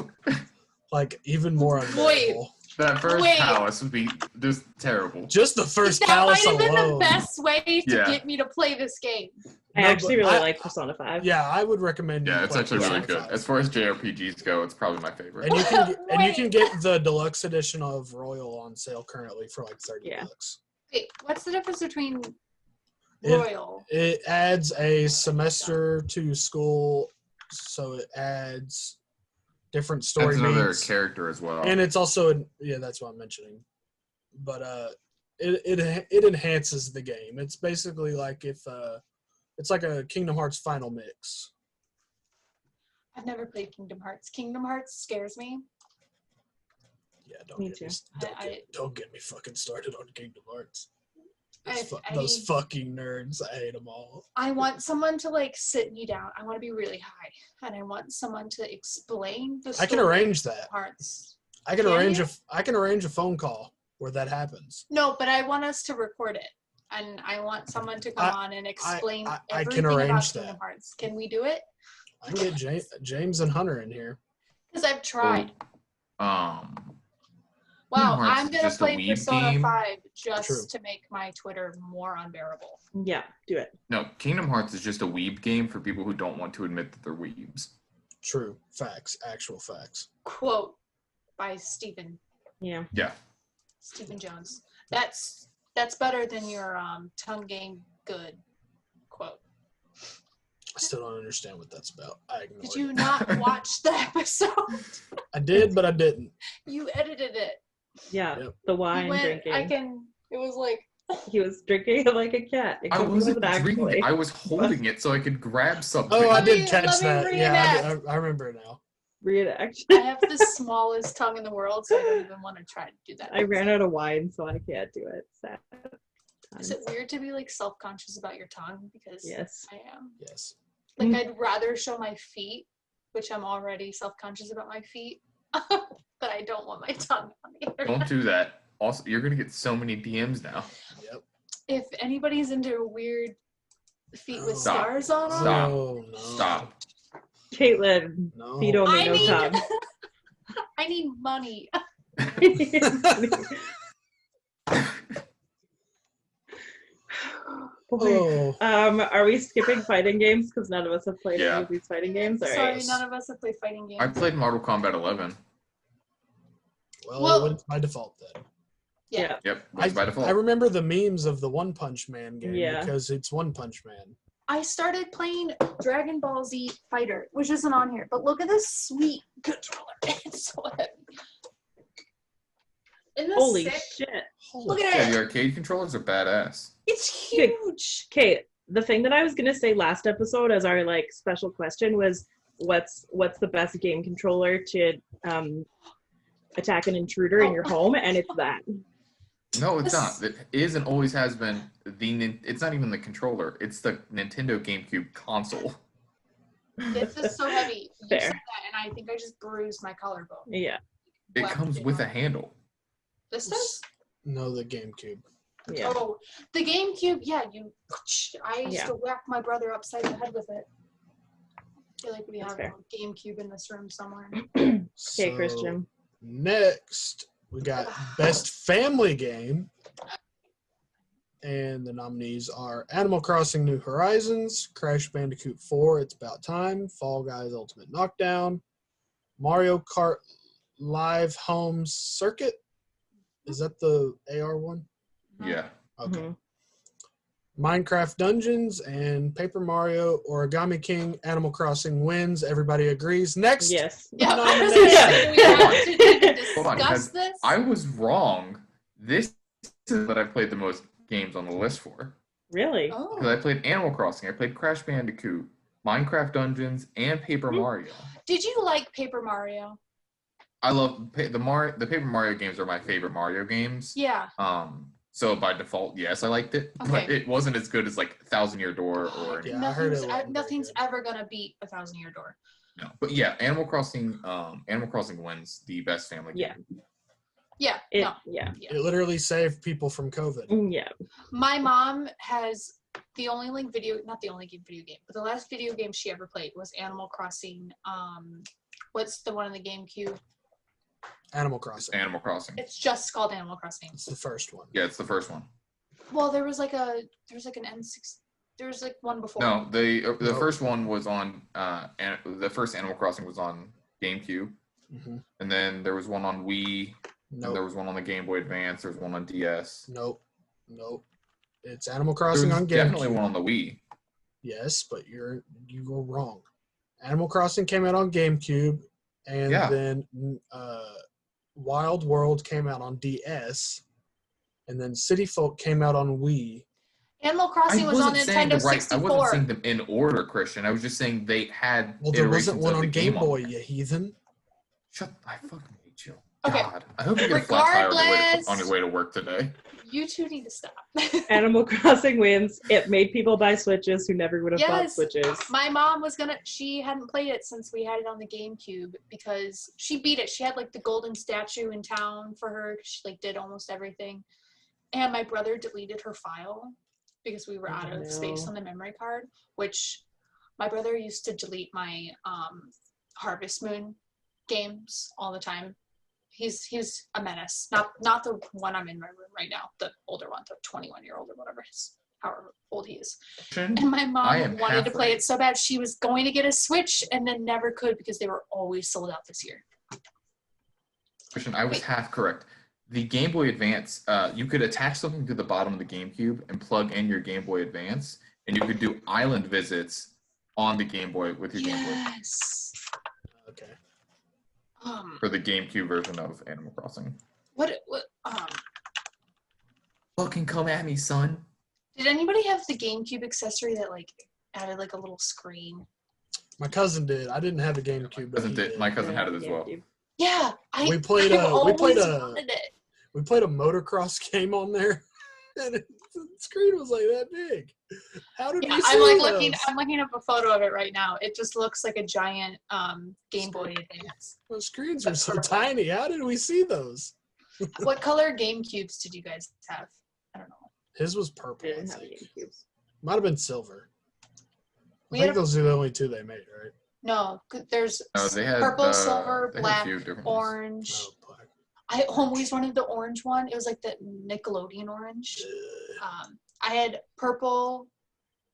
Even more unbearable. That first palace would be just terrible. Just the first palace alone. That might have been the best way to get me to play this game. I actually really like Persona 5. Yeah, I would recommend you. Yeah, it's actually really good. 5. As far as JRPGs go, it's probably my favorite. And you can get the deluxe edition of Royal on sale currently for $30. Wait, what's the difference between Royal? It adds a semester to school, so it adds different story beats. Another character as well. And it's also that's what I'm mentioning. But it enhances the game. It's basically it's like a Kingdom Hearts final mix. I've never played Kingdom Hearts. Kingdom Hearts scares me. Yeah, don't get me fucking started on Kingdom Hearts. Those fucking nerds, I hate them all. I want someone to sit me down. I want to be really high, and I want someone to explain the story. I can arrange that. Hearts. I can arrange a phone call where that happens. No, but I want us to record it. and I want someone to come on and explain I everything can arrange about that. Kingdom Hearts. Can we do it? I can get James and Hunter in here. Because I've tried. Wow, I'm Hearts is gonna just a play weeb Persona game. 5 just True. to make my Twitter more unbearable. Yeah, do it. No, Kingdom Hearts is just a weeb game for people who don't want to admit that they're weebs. True. Facts. Actual facts. Quote by Stephen Yeah. Yeah. Jones. That's better than your tongue game good quote. I still don't understand what that's about. I ignored Did you it. not watch the episode? I did, but I didn't. You edited it. Yeah. Yep. The You wine went, drinking. it was like, He was drinking it like a cat. I except he wasn't actually. drinking. I was holding it so I could grab something. Oh, I Let did me- catch let me that. Yeah, I remember it now. Reenact. I have the smallest tongue in the world, so I don't even want to try to do that. I ran out of wine, so I can't do it. Sad. Is it weird to be like self-conscious about your tongue? Because Yes. I am. Yes. Like I'd rather show my feet, which I'm already self-conscious about my feet, but I don't want my tongue on the internet. Don't do that. Also, you're gonna get so many DMs now. Yep. If anybody's into weird feet with Stop. stars on them, Stop. No, no. Stop. Caitlyn, No. feet only, I no need- tongue. I need money. Boy. Oh, Are we skipping fighting games because none of us have played any Yeah. of these fighting games? All Sorry, right. none of us have played fighting games. I played Mortal Kombat 11. well, it went by default then. Yeah. Yep, that's by default. I remember the memes of the One Punch Man game Yeah. because it's One Punch Man. I started playing Dragon Ball Z Fighter, which isn't on here, but look at this sweet controller. It's so heavy. Isn't this Holy sick? shit. Look Holy at Yeah, it. the arcade controllers are badass. It's huge. Okay, the thing that I was gonna say last episode as our like special question was what's the best game controller to attack an intruder in your home, and it's that. No, it's not. It is and always has been it's not even the controller. It's the Nintendo GameCube console. This is so heavy. You Fair. said that, and I think I just bruised my collarbone. Yeah. It Left comes it with a on. handle. This does? No, the GameCube. Yeah. Oh, the GameCube. Yeah, I used Yeah. to whack my brother upside the head with it. I feel like we That's have fair. a GameCube in this room somewhere. Okay, So, Christian. Next, we got Best Family Game. And the nominees are Animal Crossing New Horizons, Crash Bandicoot 4, It's About Time, Fall Guys Ultimate Knockdown, Mario Kart Live Home Circuit. Is that the AR one? Yeah. Okay. Mhm. Minecraft Dungeons and Paper Mario Origami King Animal Crossing wins. Everybody agrees. Next. Yes. Yeah, I was gonna gonna say, do we have to discuss Hold on, because this? I was wrong. This is what I played the most games on the list for. Really? Oh. Because I played Animal Crossing, I played Crash Bandicoot, Minecraft Dungeons, and Paper Mario. Did you like Paper Mario? I love the Paper Mario games are my favorite Mario games. Yeah. So by default, yes, I liked it, but Okay. it wasn't as good as like Thousand Year Door or Yeah, I heard it wasn't very nothing's good. ever gonna beat A Thousand Year Door. no. But yeah, Animal Crossing wins the best family Yeah. game. Yeah. It, No. yeah. It literally saved people from COVID. Yeah. My mom has the only like not the only video game, but the last video game she ever played was Animal Crossing. What's the one on the GameCube? Animal Crossing. Animal Crossing. It's just called Animal Crossing. It's the first one. Yeah, it's the first one. Well, there was like an N6. There was like one before. No, the No. first one was on the first Animal Crossing was on GameCube, Mm-hmm. and then there was one on Wii, and there Nope. was one on the Game Boy Advance. There was one on DS. Nope. Nope. It's Animal There Crossing was on definitely GameCube. one on the Wii. Yes, but you were wrong. Animal Crossing came out on GameCube, and Yeah. then Wild World came out on DS, and then City Folk came out on Wii. Animal Crossing was on Nintendo 64. I wasn't saying them in order, Christian. I was just saying they had Well, there iterations wasn't one of the on game Game Boy, there. you heathen. Shut! I fucking hate you. Okay. God, I hope you get a flat tire on Regardless. your way to work today. You two need to stop. Animal Crossing wins. It made people buy Switches who never would have bought Yes. Switches. My mom was she hadn't played it since we had it on the GameCube because she beat it. She had like the golden statue in town for her. She like did almost everything. and my brother deleted her file because we were out of space on the memory card, which my brother used to delete my Harvest Moon games all the time. He's a menace. Not the one I'm in my room right now, the older one, the 21-year-old or whatever however old he is. And my mom wanted to play it so bad. She was going to get a Switch and then never could because they were always sold out this year. Christian, I was half correct. The Game Boy Advance, you could attach something to the bottom of the GameCube and plug in your Game Boy Advance, and you could do island visits on the Game Boy with your Game Boy. Yes. Okay. For the GameCube version of Animal Crossing. What Fucking come at me, son. Did anybody have the GameCube accessory that like added like a little screen? My cousin did. I didn't have a GameCube. My cousin had it as well. Yeah, we played a wanted it. we played a motocross game on there, and the screen was like that big. How did we see those? I'm looking up a photo of it right now. It just looks like a giant Game Boy Advance. The screens are so tiny. How did we see those? What color GameCubes did you guys have? I don't know. His was purple. I didn't have GameCubes. Might have been silver. We I think had those are the only two they made, right? No, there's They had, purple, silver, black, ones. orange. Oh, black. I always wanted the orange one. It was like the Nickelodeon orange. I had purple.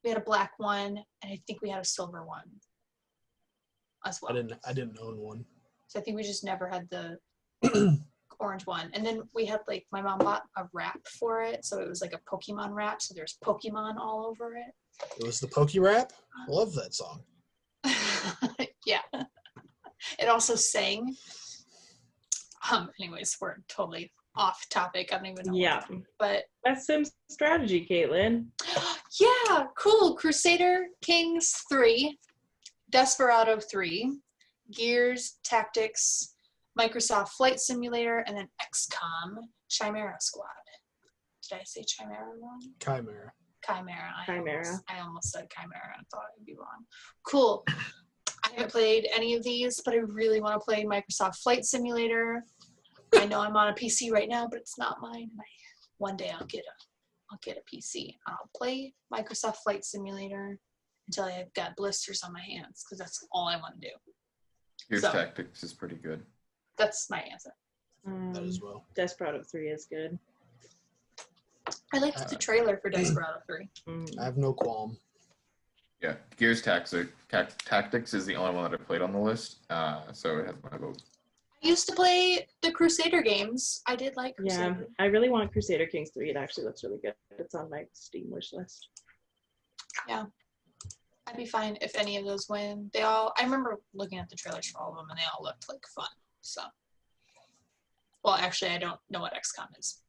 We had a black one, and I think we had a silver one as well. I didn't own one. So I think we just never had the orange one. And then we had like my mom bought a wrap for it, so it was like a Pokemon wrap. So there's Pokemon all over it. It was the Poke Rap. I love that song. Yeah. It also sang. Anyways, we're totally off topic. I don't even know. Yeah. But Best Sim strategy, Kaitlyn. yeah, cool. Crusader Kings 3, Desperado 3, Gears Tactics, Microsoft Flight Simulator, and then XCOM Chimera Squad. Did I say Chimera wrong? Chimera. I almost said Chimera. I thought I'd be wrong. Cool. I haven't played any of these, but I really want to play Microsoft Flight Simulator. I know I'm on a PC right now, but it's not mine. One day I'll get a PC. I'll play Microsoft Flight Simulator until I've got blisters on my hands, because that's all I want to do. Gears Tactics is pretty good. That's my answer. That as well. Desperado 3 is good. I liked the trailer for Desperado 3. I have no qualm. Yeah, Gears Tactics is the only one that I played on the list, so it has my vote. I used to play the Crusader games. I did like Crusader. Yeah, I really want Crusader Kings 3. It actually looks really good. It's on my Steam wish list. Yeah. I'd be fine if any of those win. I remember looking at the trailers for all of them, and they all looked like fun. So, well, actually, I don't know what XCOM is.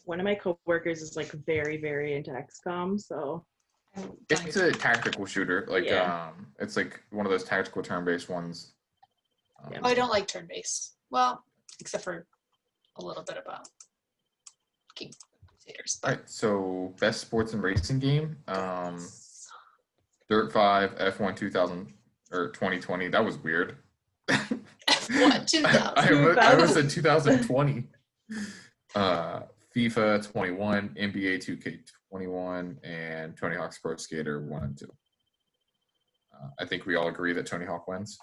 One of my coworkers is like very, very into XCOM, so It's a tactical shooter. It's like one of those tactical turn-based ones. I don't like turn-based. Well, except for a little bit about King Crusaders. All right, so best sports and racing game. Dirt 5, F1 2000 or 2020. That was weird. F1 2000. I was in 2020. FIFA 21, NBA 2K21, and Tony Hawk's Pro Skater 1 and 2. I think we all agree that Tony Hawk wins.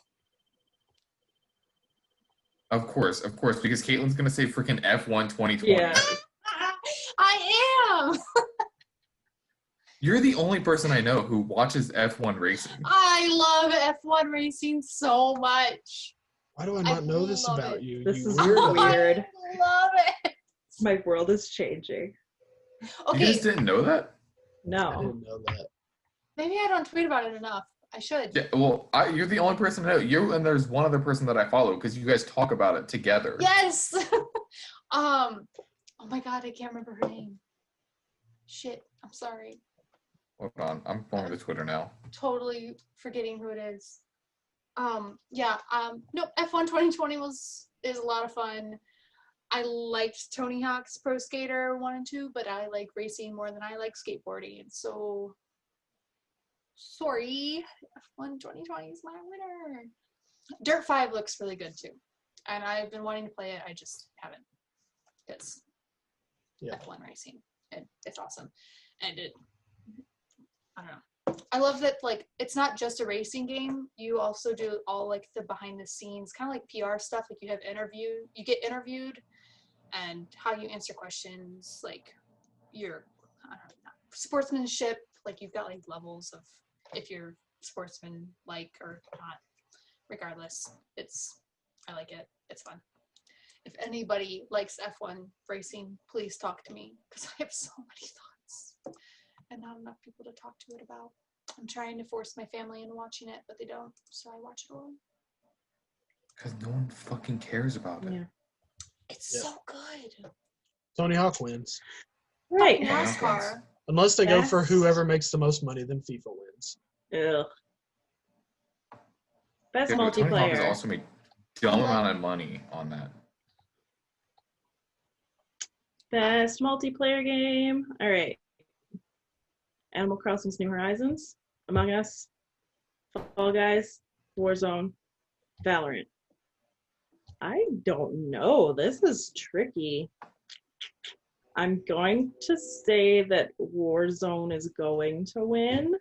Of course, because Kaitlyn's going to say freaking F1 2020. yeah. I am! You're the only person I know who watches F1 racing. I love F1 racing so much. Why do I not know this about you? This you is weirdo. weird. I love it. My world is changing. Okay, You guys didn't know that? I No. didn't know that. maybe I don't tweet about it enough. I should. Yeah, well, you're the only person I know. You and there's one other person that I follow because you guys talk about it together. Yes! Oh my god, I can't remember her name. Shit, I'm sorry. Hold on, I'm going to Twitter now. Totally forgetting who it is. No, F1 2020 is a lot of fun. I liked Tony Hawk's Pro Skater 1 and 2, but I like racing more than I like skateboarding. So, sorry, F1 2020 is my winner. Dirt 5 looks really good too. And I've been wanting to play it, I just haven't. Because F1 racing. it's awesome. And I don't know. I love that, like, it's not just a racing game. You also do all, like, the behind the scenes, kind of like PR stuff. Like, you get interviewed, and how you answer questions, like, your sportsmanship. Like, you've got, like, levels of if you're sportsman-like or not. Regardless, I like it. It's fun. If anybody likes F1 racing, please talk to me, because I have so many thoughts and not enough people to talk to it about. I'm trying to force my family into watching it, but they don't, so I watch it alone. Because no one fucking cares about it. Yeah. It's so good. Tony Hawk wins. Right. NASCAR. Unless they go for That's- whoever makes the most money, then FIFA wins. Ugh. Best Yeah, but Tony Hawk has multiplayer. also made dumb amount of money on that. Best multiplayer game. All right. Animal Crossing's New Horizons, Among Us, Fall Guys, Warzone, Valorant. I don't know. This is tricky. I'm going to say that Warzone is going to win.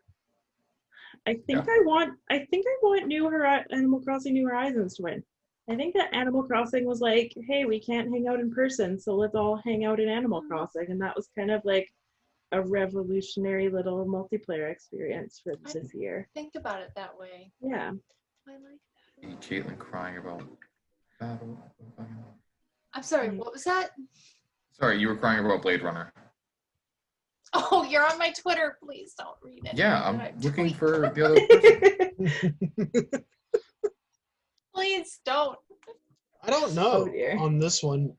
I think I want Animal Crossing New Horizons to win. I think that Animal Crossing was like, hey, we can't hang out in person, so let's all hang out in Animal Crossing. And that was kind of like a revolutionary little multiplayer experience for this year. Think about it that way. Yeah. I like that. Kaitlyn crying about battle. I'm sorry, what was that? Sorry, you were crying about Blade Runner. Oh, you're on my Twitter. Please don't read it. Yeah, I'm I looking tweet. for the other person. Please don't. I don't know Oh, dear. on this one.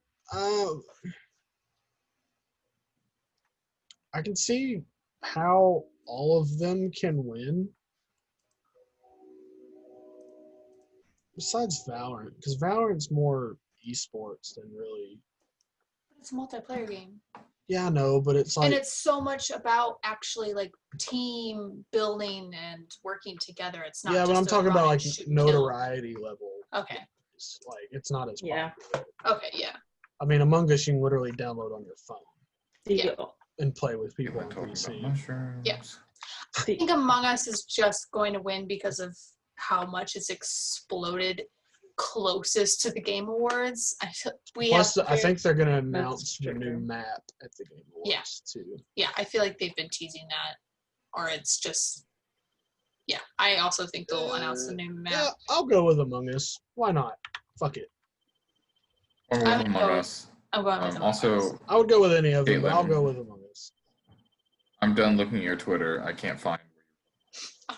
I can see how all of them can win. Besides Valorant, because Valorant's more esports than really. It's a multiplayer game. Yeah, I know, but it's like. And it's so much about actually like team building and working together. It's not Yeah, just but I'm a talking run about and like shoot and kill. notoriety level. Okay. It's like it's not as Yeah. popular. Okay, yeah. I mean, Among Us you can literally download on your phone Yeah. and play with people Kaitlyn on talking PC. about mushrooms. Yeah. I think Among Us is just going to win because of how much it's exploded closest to the Game Awards. Plus, I think they're going to announce the true. new map at the Game Awards too. Yeah, I feel like they've been teasing that, or it's just. Yeah, I also think they'll announce the new map. Yeah, I'll go with Among Us. Why not? Fuck it. Or I'm Among going- Us. I'm going with Among Us. Also, I would go with any of them, but I'll Kaitlyn. go with Among Us. I'm done looking at your Twitter. I can't find.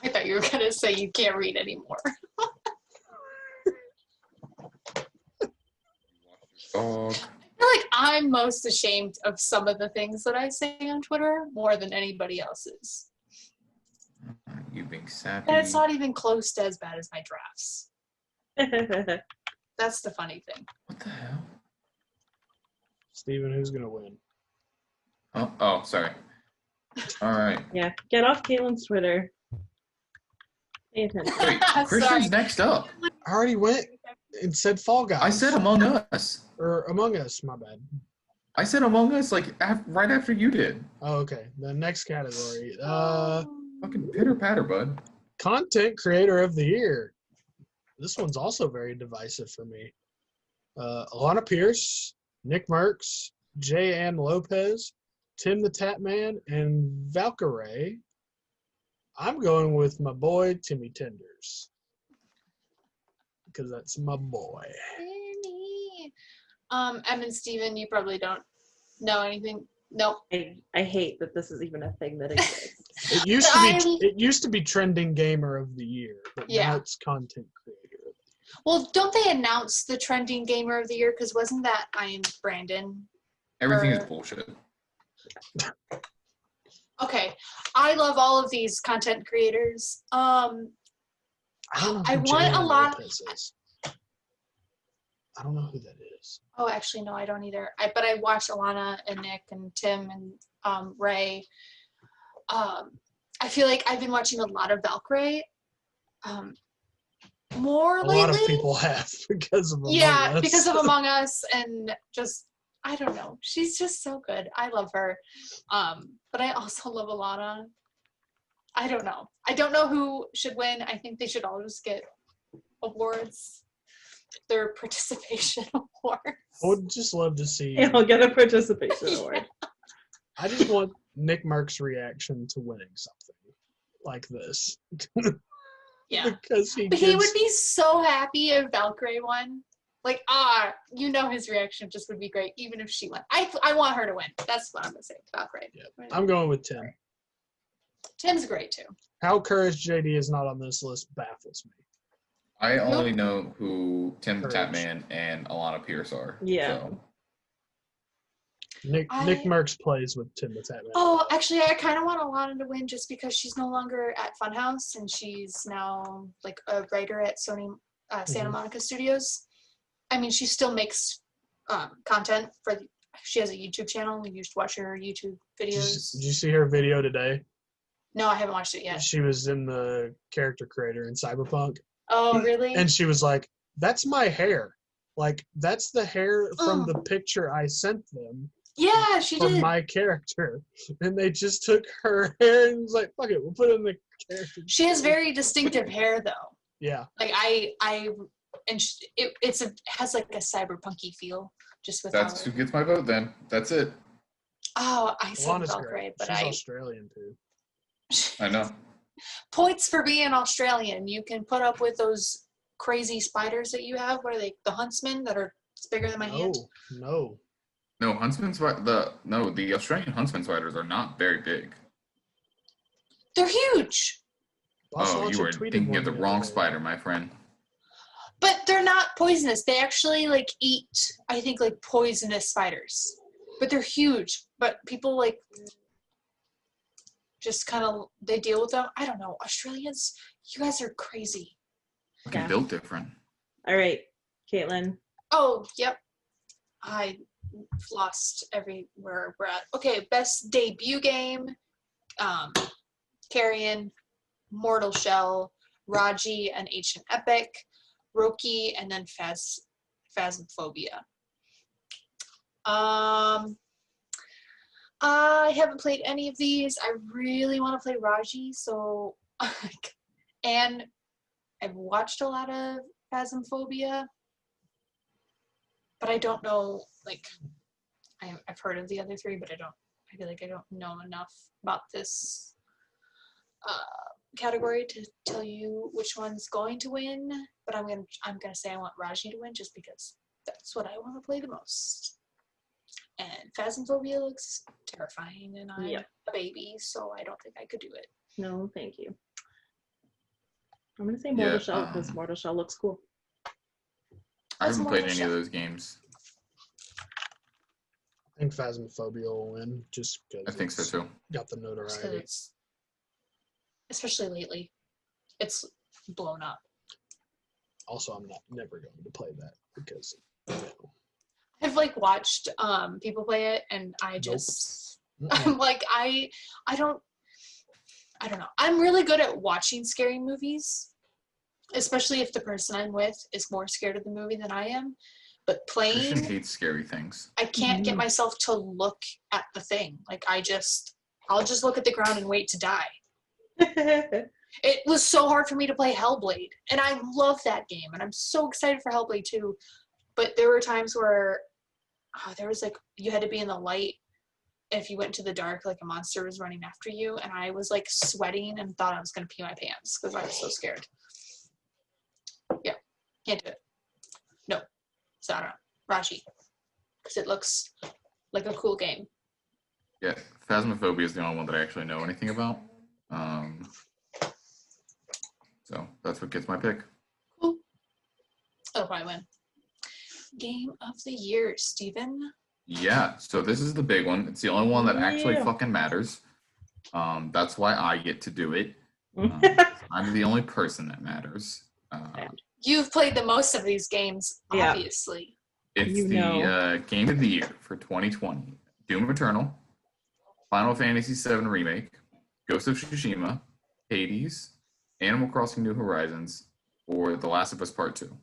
I thought you were gonna say you can't read anymore. Dog. I feel like I'm most ashamed of some of the things that I say on Twitter more than anybody else's. You being sappy. And it's not even close to as bad as my drafts. That's the funny thing. What the hell? Steven, who's going to win? Oh, sorry. All right. Yeah. Get off Kaitlyn's Twitter. Pay attention. Wait, Sorry. Christian's next up. I already went and said Fall Guys. I said Among Us. Or Among Us, my bad. I said Among Us like right after you did. Oh, okay. The next category. Fucking pitter patter, bud. Content Creator of the Year. This one's also very divisive for me. Alana Pierce, Nick Merckx, J. Ann Lopez, Tim the Tatman, and Valkyrie. I'm going with my boy Timmy Tenders. Because that's my boy. Em and Steven, you probably don't know anything. Nope. I hate that this is even a thing that exists. It used to be Trending Gamer of the Year, but Yeah. now it's Content Creator. Well, don't they announce the trending gamer of the year? Because wasn't that I'm Brandon? Everything is Or- bullshit. Okay. I love all of these content creators. I don't know I who want J.Ann a lot- Lopez is. I don't know who that is. Oh, actually, no, I don't either. But I watched Alana and Nick and Tim and Ray. I feel like I've been watching a lot of Valkyrie. More A lately. lot of people have because of Among Yeah, Us. because of Among Us and just I don't know. She's just so good. I love her. But I also love Alana. I don't know. I don't know who should win. I think they should all just get awards. Their participation awards. I would just love to see. I'll get a participation award. I just want Nick Merck's reaction to winning something like this. Yeah. Because But he would be so happy if Valkyrie won. Like, his reaction just would be great, even if she won. I want her to win. That's what I'm going to say. Valkyrie. Yeah. I'm going with Tim. Tim's great, too. How Courage JD is not on this list baffles me. I only know who Tim the Courage. Tapman and Alana Pierce are. Yeah. So. Nick Merckx plays with Tim the Tapman. Oh, actually, I kind of want Alana to win just because she's no longer at Funhouse and she's now like a writer at Sony Santa Monica Studios. I mean, she still makes content she has a YouTube channel. We used to watch her YouTube videos. Did you see her video today? No, I haven't watched it yet. She was in the character creator in Cyberpunk. Oh, really? And she was like, that's my hair. Like, that's the hair from the picture I sent them. Yeah, she from did. my character. And they just took her hair and was like, fuck it, we'll put it in the character. She has very distinctive hair, though. Yeah. Like, it has like a cyberpunky feel, just with That's who gets my vote then. That's it. Oh, I said Alana's Valkyrie, great. but She's Australian, too. I know. Points for being Australian. You can put up with those crazy spiders that you have. What are they? The huntsmen that are bigger than my hand? No. No, the Australian huntsman spiders are not very big. They're huge. You were thinking of the wrong spider, my friend. But they're not poisonous. They actually like eat, I think, like poisonous spiders. But they're huge. But people like just kind of, they deal with them. I don't know. Australians, you guys are crazy. Fucking built different. All right, Kaitlyn. Oh, yep. I lost everywhere we're at. Okay, best debut game. Carrion, Mortal Shell, Raji, and Ancient Epic, Roki, and then Phasmophobia. I haven't played any of these. I really want to play Raji, so and I've watched a lot of Phasmophobia, but I don't know, like, I've heard of the other three, but I feel like I don't know enough about this category to tell you which one's going to win, but I'm gonna say I want Raji to win just because that's what I want to play the most. And Phasmophobia looks terrifying, and I'm a baby, so I don't think I could do it. No, thank you. I'm gonna say Mortal Shell because Mortal Shell looks cool. I haven't played any of those games. I think Phasmophobia will win just because I think so too. Got the notoriety. Especially lately, it's blown up. Also, I'm never going to play that because I've like watched people play it, and I just I'm like I don't know. I'm really good at watching scary movies, especially if the person I'm with is more scared of the movie than I am. But playing, Christian hates scary things. I can't get myself to look at the thing. Like I'll just look at the ground and wait to die. It was so hard for me to play Hellblade, and I love that game, and I'm so excited for Hellblade 2. But there were times where there was like you had to be in the light, and if you went into the dark, like a monster was running after you, and I was like sweating and thought I was gonna pee my pants because I was so scared. Yeah, can't do it. No, Zara, Raji, because it looks like a cool game. Yeah, Phasmophobia is the only one that I actually know anything about. So that's what gets my pick. Cool. I'll probably win. Game of the year, Steven. Yeah, so this is the big one. It's the only one that actually fucking matters. That's why I get to do it. I'm the only person that matters. You've played the most of these games, obviously. It's the game of the year for 2020. Doom Eternal, Final Fantasy VII Remake, Ghost of Tsushima, Hades, Animal Crossing New Horizons, or The Last of Us Part 2.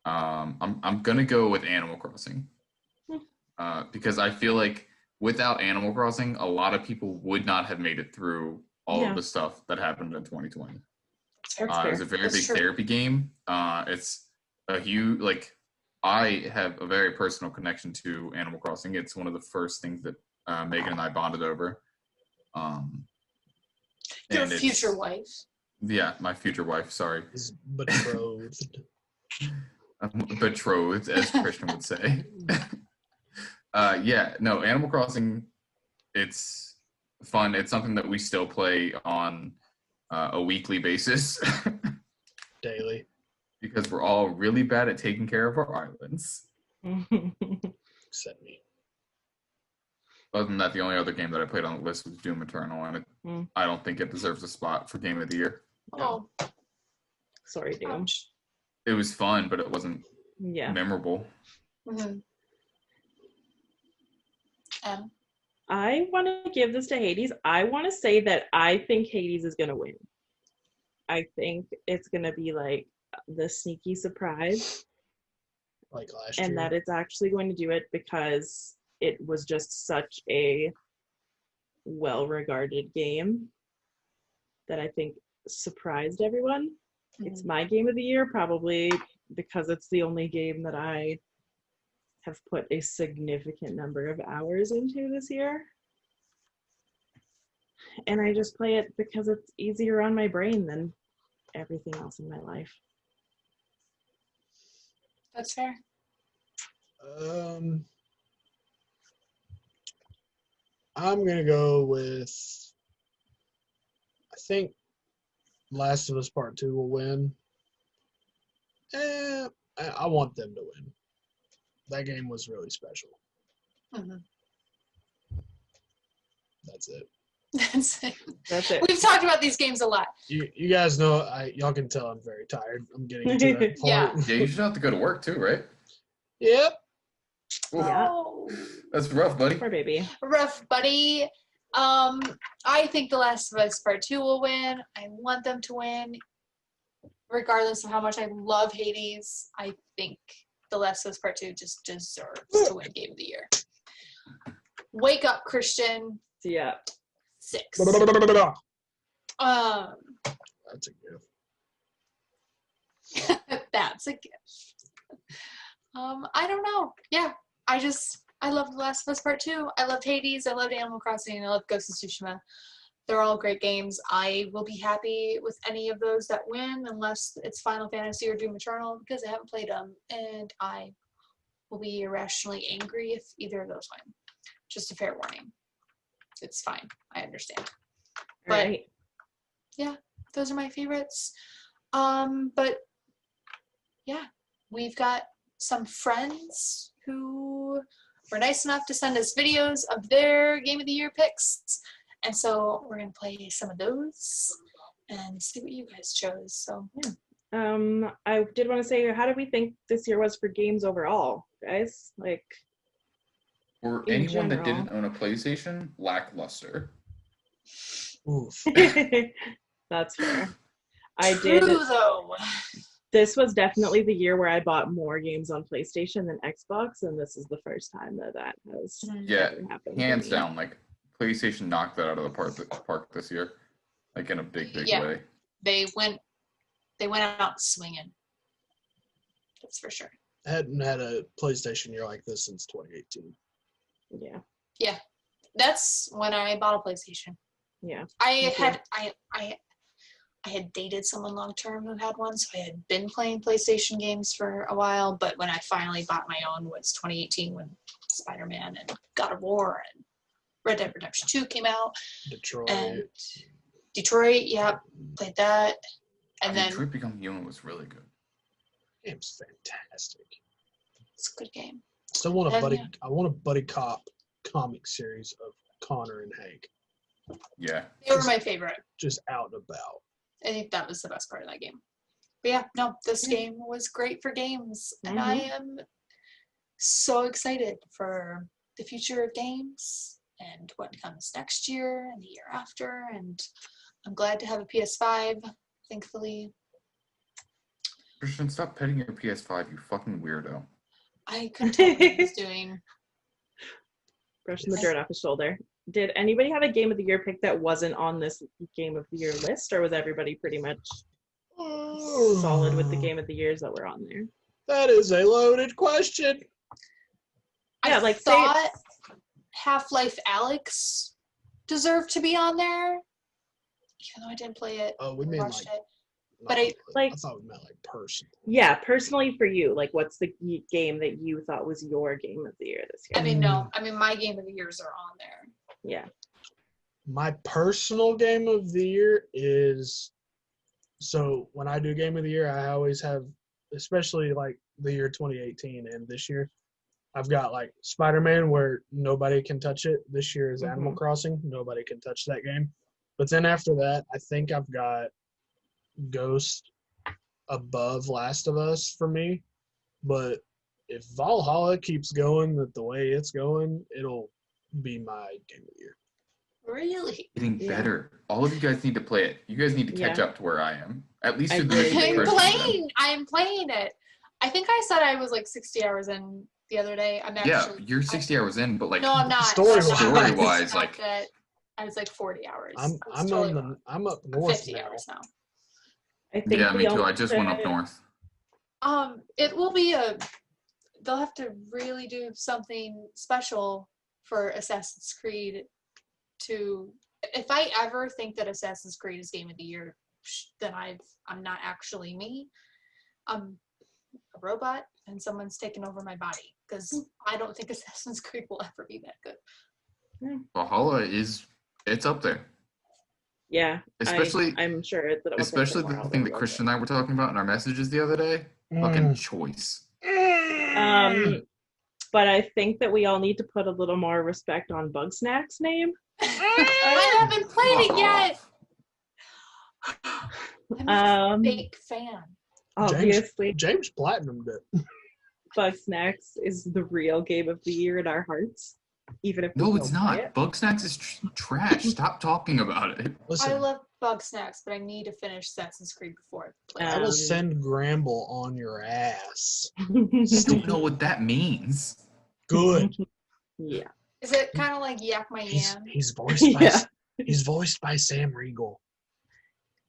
I'm gonna go with Animal Crossing. because I feel like without Animal Crossing, a lot of people would not have made it through all of the stuff that happened in 2020. It was a very big therapy game. It's a huge, like, I have a very personal connection to Animal Crossing. It's one of the first things that Megan and I bonded over. Your future wife. Yeah, my future wife, sorry. Is betrothed. Betrothed, as Christian would say. Animal Crossing, it's fun. It's something that we still play on a weekly basis. Daily. Because we're all really bad at taking care of our islands. Except me. Other than that, the only other game that I played on the list was Doom Eternal, and I don't think it deserves a spot for Game of the Year. Oh. Sorry, Doom. It was fun, but it wasn't memorable. Mm-hmm. I want to give this to Hades. I want to say that I think Hades is going to win. I think it's going to be like the sneaky surprise. Like last year. And that it's actually going to do it because it was just such a well-regarded game that I think surprised everyone. Mm-hmm. It's my game of the year, probably because it's the only game that I have put a significant number of hours into this year. And I just play it because it's easier on my brain than everything else in my life. That's fair. I'm going to go with, I think Last of Us Part 2 will win. I want them to win. That game was really special. Mm-hmm. That's it. That's it. We've talked about these games a lot. You guys know, y'all can tell I'm very tired. I'm getting to that part. Yeah, you should have to go to work too, right? Yep. Oh. That's rough, buddy. Poor baby. Rough, buddy. I think The Last of Us Part 2 will win. I want them to win. Regardless of how much I love Hades, I think The Last of Us Part 2 just deserves to win Game of the Year. Wake up, Christian. Yeah. 6. That's a gift. That's a gift. I don't know. Yeah, I love The Last of Us Part 2. I loved Hades. I loved Animal Crossing. I loved Ghost of Tsushima. They're all great games. I will be happy with any of those that win, unless it's Final Fantasy or Doom Eternal, because I haven't played them, and I will be irrationally angry if either of those win. Just a fair warning. It's fine. I understand. But right. Yeah, those are my favorites. But yeah, we've got some friends who were nice enough to send us videos of their Game of the Year picks. And so we're going to play some of those and see what you guys chose. So yeah. I did want to say, how do we think this year was for games overall, guys? Like, for anyone that didn't own a PlayStation, lackluster. Oof. That's fair. I did. Though. This was definitely the year where I bought more games on PlayStation than Xbox, and this is the first time that has ever happened. Hands down, like PlayStation knocked that out of the park this year, like in a big way. They went out swinging. That's for sure. I hadn't had a PlayStation year like this since 2018. Yeah. That's when I bought a PlayStation. Yeah. I had dated someone long term who had one, so I had been playing PlayStation games for a while, but when I finally bought my own was 2018 when Spider-Man and God of War and Red Dead Redemption 2 came out. Detroit, yeah, played that. And then Detroit Become Human was really good. Game's fantastic. It's a good game. Still want I want a buddy cop comic series of Connor and Hank. Yeah. They were my favorite. Just out and about. I think that was the best part of that game. But yeah, no, this game was great for games. Mm-hmm. And I am so excited for the future of games and what comes next year and the year after. And I'm glad to have a PS5, thankfully. Christian, stop petting your PS5, you fucking weirdo. I couldn't tell what he was doing. brushing the dirt off his shoulder. Did anybody have a game of the year pick that wasn't on this game of the year list, or was everybody pretty much solid with the game of the years that were on there? That is a loaded question. Yeah, I thought Half-Life Alyx deserved to be on there, even though I didn't play it. Oh, we and mean watched like, it. But I thought we meant like personal. Yeah, personally for you, like what's the game that you thought was your game of the year this year? I mean, no. I mean, my game of the years are on there. Yeah. My personal game of the year is, so when I do game of the year, I always have, especially like the year 2018 and this year, I've got like Spider-Man where nobody can touch it. This year is Animal Crossing. Nobody can touch that game. But then after that, I think I've got Ghost above Last of Us for me. But if Valhalla keeps going the way it's going, it'll be my game of the year. Really? Getting better. All of you guys need to play it. You guys need to catch up to where I am. At least you're the I am playing it. I think I said I was like 60 hours in the other day. I'm actually you're 60 hours in, but like no, I'm not. Story-wise, like that I was like 40 hours. I'm up north 50 now. hours now. I think me too. I just went up north. It will be they'll have to really do something special for Assassin's Creed to, if I ever think that Assassin's Creed is game of the year, then I'm not actually me. I'm a robot and someone's taken over my body, because I don't think Assassin's Creed will ever be that good. Valhalla it's up there. Yeah, especially I'm sure that especially the thing that Christian and I were talking about in our messages the other day. Fucking choice. But I think that we all need to put a little more respect on Bugsnax's name. I haven't played it yet. I'm a fake fan. Obviously, James Platinum did. Bugsnax is the real game of the year in our hearts. Even if no, it's not. Bugsnax is trash. Stop talking about it. Listen, I love Bugsnax, but I need to finish Assassin's Creed before I play. I will send Gramble on your ass. Don't know what that means. Good. Yeah. Is it kind of like Yak My Yam? He's voiced by he's voiced by Sam Riegel.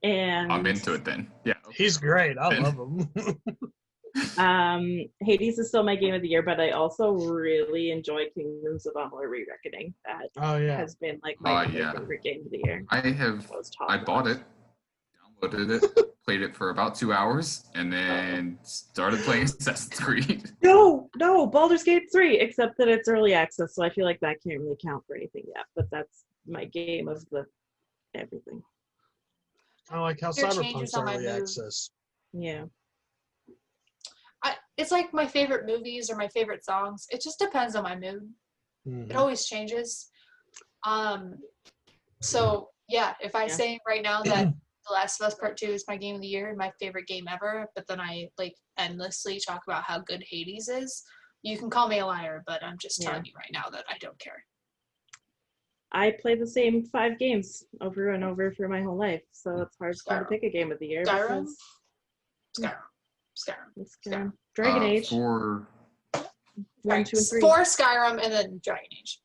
And I'm into it then. Yeah. He's great. I love him. Hades is still my game of the year, but I also really enjoy Kingdoms of Amalur: Re-Reckoning. That has been like my favorite game of the year. I bought it, downloaded it, played it for about 2 hours, and then started playing Assassin's Creed. No, Baldur's Gate 3, except that it's early access, so I feel like that can't really count for anything yet, but that's my game of the everything. Kind of like how Cyberpunk's early access. Yeah. It's like my favorite movies or my favorite songs. It just depends on my mood. Mm-hmm. It always changes. So yeah, if I say right now that The Last of Us Part 2 is my game of the year, my favorite game ever, but then I like endlessly talk about how good Hades is, you can call me a liar, but I'm just telling you right now that I don't care. I play the same 5 games over and over for my whole life, so it's hard to pick a game of the year. Skyrim. Dragon Age. For 1, 2, and 3. 4 Skyrim and then Dragon Age.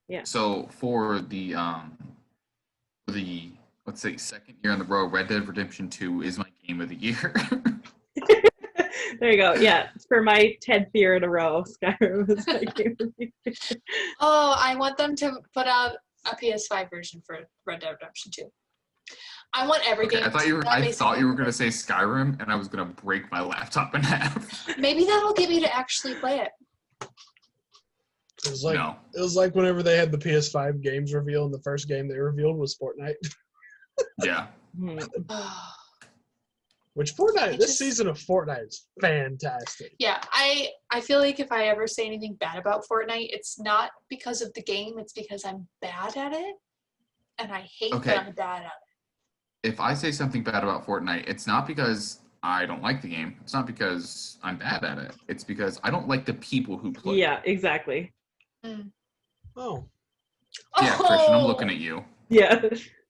Yeah. So for the let's say second year in the row, Red Dead Redemption 2 is my game of the year. There you go. Yeah, for my 10th year in a row, Skyrim was my game of the year. Oh, I want them to put out a PS5 version for Red Dead Redemption 2. I want every game. I thought you were gonna say Skyrim, and I was gonna break my laptop in half. Maybe that'll get me to actually play it. It was like whenever they had the PS5 games reveal, and the first game they revealed was Fortnite. Yeah. Which Fortnite, this season of Fortnite is fantastic. Yeah, I feel like if I ever say anything bad about Fortnite, it's not because of the game, it's because I'm bad at it, and I hate that I'm bad at it. If I say something bad about Fortnite, it's not because I don't like the game. It's not because I'm bad at it. It's because I don't like the people who play. Yeah, exactly. Oh. Yeah, Christian, I'm looking at you. Yeah.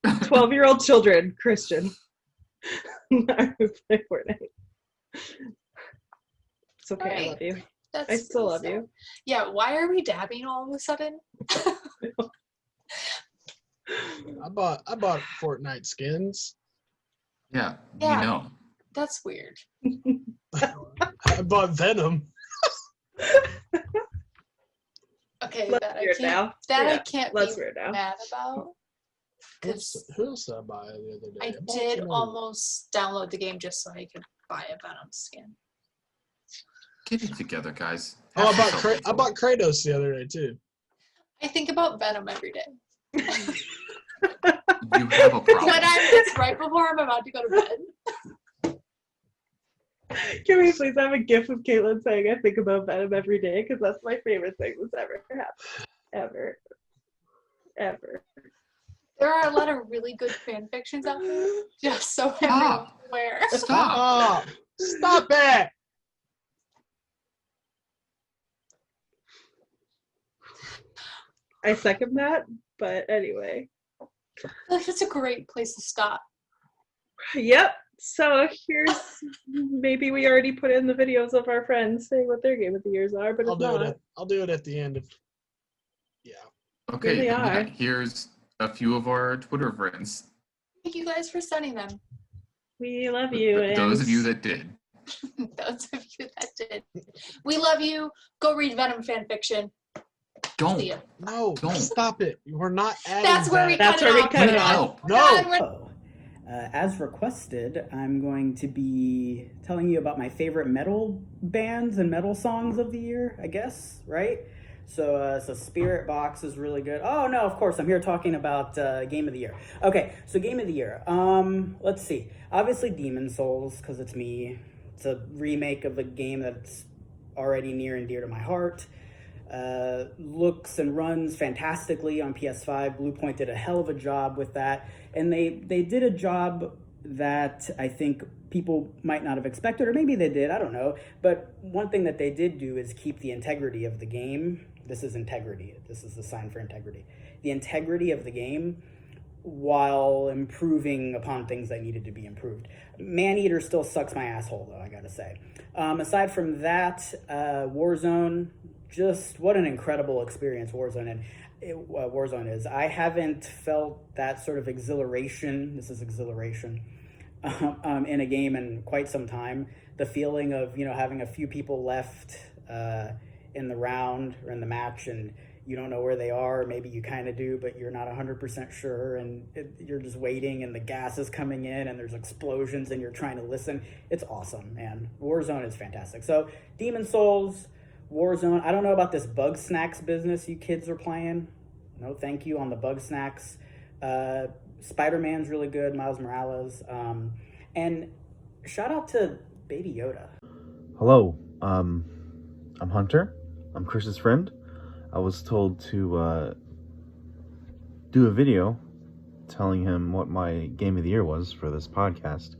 12-year-old children, Christian. I would play Fortnite. It's okay, I love you. That's I still really love sad. you. Yeah, why are we dabbing all of a sudden? I bought Fortnite skins. Yeah, Yeah. we know. That's weird. I bought Venom. Okay, Let's that I weird can't. now. That I Yeah, can't let's be weird now. mad about. Who else did I buy the other day? I bought did some other- almost download the game just so I could buy a Venom skin. Get it together, guys. Oh, I Have bought some I bought Kratos the other day too. I think about Venom every day. You have a problem. It's right before I'm about to go to bed. Can we please have a gif of Kaitlyn saying I think about Venom every day? Because that's my favorite thing that's ever happened. Ever. There are a lot of really good fan fictions out there. Just so everyone's Stop. aware. Stop. Stop it! I second that, but anyway. I feel like that's a great place to stop. Yep. So here's maybe we already put in the videos of our friends saying what their game of the years are, but I'll it's do not. it. I'll do it at the end. Yeah. Okay, Here they then, yeah, are. here's a few of our Twitter friends. Thank you guys for sending them. We love you. Those of you that did. Those of you that did. We love you. Go read Venom fanfiction. Don't. See ya. No, Don't. stop it. We're not adding That's where we that. That's where we off. cut it We're off. done. No. We're done. Oh, as requested, I'm going to be telling you about my favorite metal bands and metal songs of the year, I guess, right? So Spirit Box is really good. Oh, no, of course, I'm here talking about Game of the Year. Okay, so Game of the Year. Let's see. Obviously, Demon's Souls, because it's me. It's a remake of a game that's already near and dear to my heart. Looks and runs fantastically on PS5. Bluepoint did a hell of a job with that. And they did a job that I think people might not have expected, or maybe they did, I don't know. But one thing that they did do is keep the integrity of the game. This is integrity. This is the sign for integrity. The integrity of the game while improving upon things that needed to be improved. Maneater still sucks my asshole, though, I gotta say. Aside from that, Warzone, just what an incredible experience Warzone is. I haven't felt that sort of exhilaration. This is exhilaration in a game in quite some time. The feeling of having a few people left in the round or in the match, and you don't know where they are. Maybe you kind of do, but you're not 100% sure, and you're just waiting, and the gas is coming in, and there's explosions, and you're trying to listen. It's awesome, man. Warzone is fantastic. So, Demon's Souls, Warzone. I don't know about this Bug Snacks business you kids are playing. No, thank you on the Bug Snacks. Spider-Man's really good, Miles Morales. And shout out to Baby Yoda. Hello, I'm Hunter. I'm Chris's friend. I was told to do a video telling him what my game of the year was for this podcast.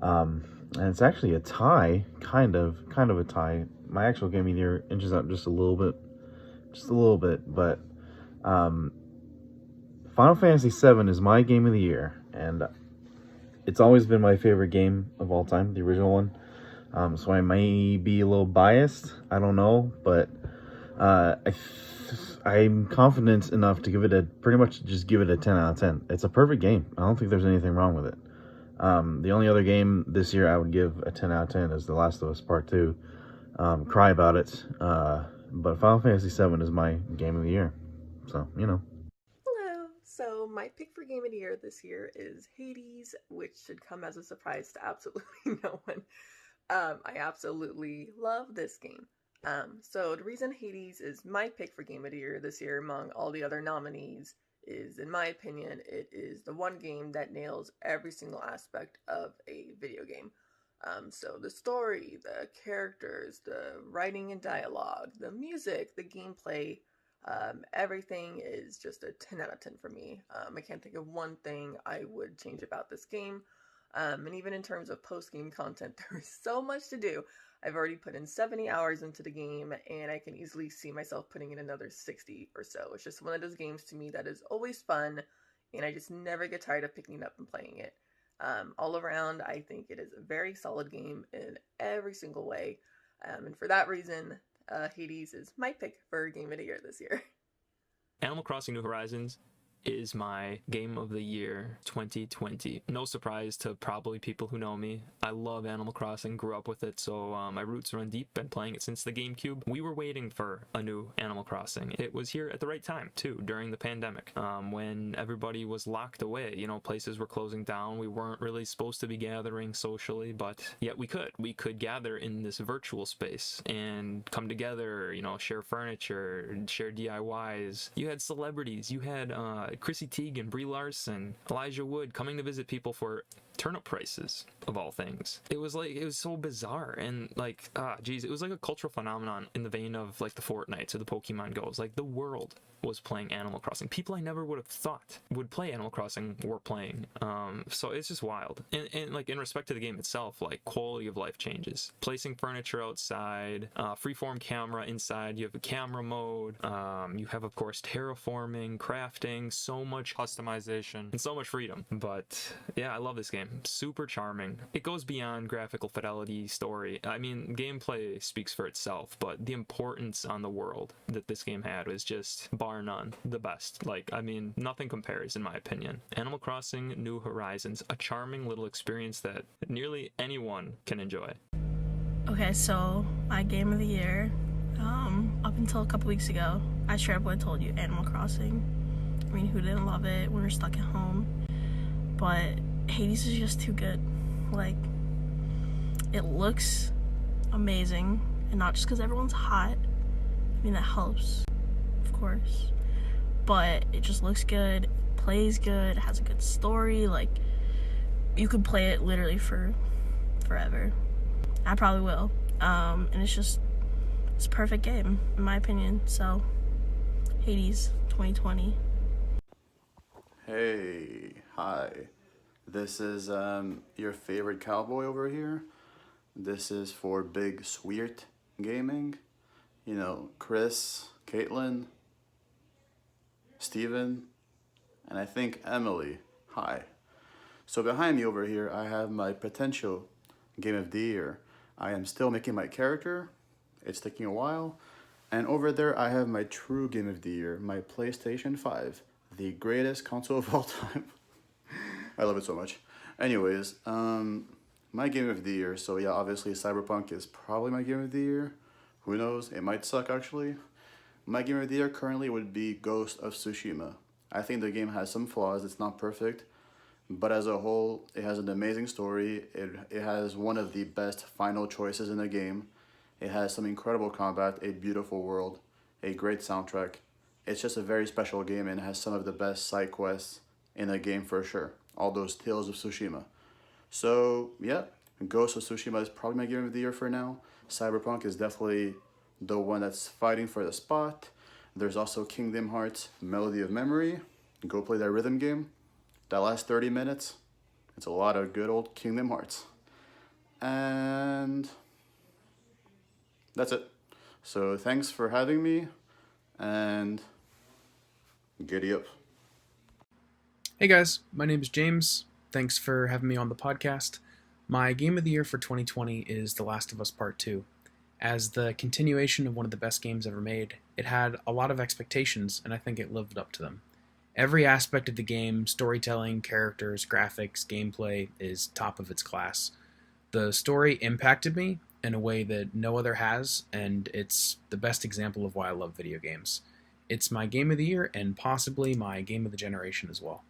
And it's actually a tie, kind of a tie. My actual game of the year inches out just a little bit, but Final Fantasy VII is my game of the year, and it's always been my favorite game of all time, the original one. So I may be a little biased, I don't know, but I'm confident enough to give it pretty much just give it a 10 out of 10. It's a perfect game. I don't think there's anything wrong with it. The only other game this year I would give a 10 out of 10 is The Last of Us Part 2. Cry about it. But Final Fantasy VII is my game of the year. So, Hello. So my pick for game of the year this year is Hades, which should come as a surprise to absolutely no one. I absolutely love this game. So the reason Hades is my pick for game of the year this year among all the other nominees is, in my opinion, it is the one game that nails every single aspect of a video game. So the story, the characters, the writing and dialogue, the music, the gameplay, everything is just a 10 out of 10 for me. I can't think of one thing I would change about this game. And even in terms of post-game content, there is so much to do. I've already put in 70 hours into the game, and I can easily see myself putting in another 60 or so. It's just one of those games to me that is always fun, and I just never get tired of picking it up and playing it. All around, I think it is a very solid game in every single way. And for that reason, Hades is my pick for Game of the Year this year. Animal Crossing New Horizons is my game of the year 2020. No surprise to probably people who know me. I love Animal Crossing, grew up with it, so my roots run deep. Been playing it since the GameCube. We were waiting for a new Animal Crossing. It was here at the right time too, during the pandemic, when everybody was locked away. You know, places were closing down. We weren't really supposed to be gathering socially, but yet we could gather in this virtual space and come together, you know, share furniture, share DIYs. You had celebrities, you had Chrissy Teigen, Brie Larson, Elijah Wood coming to visit people for turnip prices, of all things. It was so bizarre, and like, it was like a cultural phenomenon in the vein of like the Fortnites or the Pokemon Go's. Like, the world was playing Animal Crossing. People I never would have thought would play Animal Crossing were playing. So it's just wild. And like, in respect to the game itself, like, quality of life changes. Placing furniture outside, freeform camera inside, you have a camera mode, you have, of course, terraforming, crafting, so much customization, and so much freedom. But yeah, I love this game. Super charming. It goes beyond graphical fidelity, story. I mean, gameplay speaks for itself, but the importance on the world that this game had was just, bar none, the best. Like, I mean, nothing compares, in my opinion. Animal Crossing New Horizons, a charming little experience that nearly anyone can enjoy. Okay, so my game of the year, up until a couple weeks ago, I straight up would have told you Animal Crossing. I mean, who didn't love it when we're stuck at home? But Hades is just too good. Like, it looks amazing, and not just because everyone's hot. I mean, that helps, of course, but it just looks good, plays good, has a good story. Like, you could play it literally for forever. I probably will. And it's a perfect game, in my opinion. So, Hades 2020. Hey, hi. This is your favorite cowboy over here. This is for Big Sweert Gaming. You know, Chris, Kaitlyn, Steven, and I think Emily. Hi. So behind me over here, I have my potential Game of the Year. I am still making my character. It's taking a while. And over there, I have my true Game of the Year, my PlayStation 5, the greatest console of all time. I love it so much. Anyways, my Game of the Year. So yeah, obviously Cyberpunk is probably my Game of the Year. Who knows? It might suck, actually. My Game of the Year currently would be Ghost of Tsushima. I think the game has some flaws. It's not perfect. But as a whole, it has an amazing story. It has one of the best final choices in the game. It has some incredible combat, a beautiful world, a great soundtrack. It's just a very special game and has some of the best side quests in the game for sure. All those Tales of Tsushima. So, yeah, Ghost of Tsushima is probably my Game of the Year for now. Cyberpunk is definitely the one that's fighting for the spot. There's also Kingdom Hearts Melody of Memory. Go play that rhythm game. That last 30 minutes, it's a lot of good old Kingdom Hearts. And that's it. So thanks for having me, and giddy up. Hey guys, my name is James. Thanks for having me on the podcast. My game of the year for 2020 is The Last of Us Part 2. As the continuation of one of the best games ever made, it had a lot of expectations, and I think it lived up to them. Every aspect of the game, storytelling, characters, graphics, gameplay, is top of its class. The story impacted me in a way that no other has, and it's the best example of why I love video games. It's my game of the year, and possibly my game of the generation as well.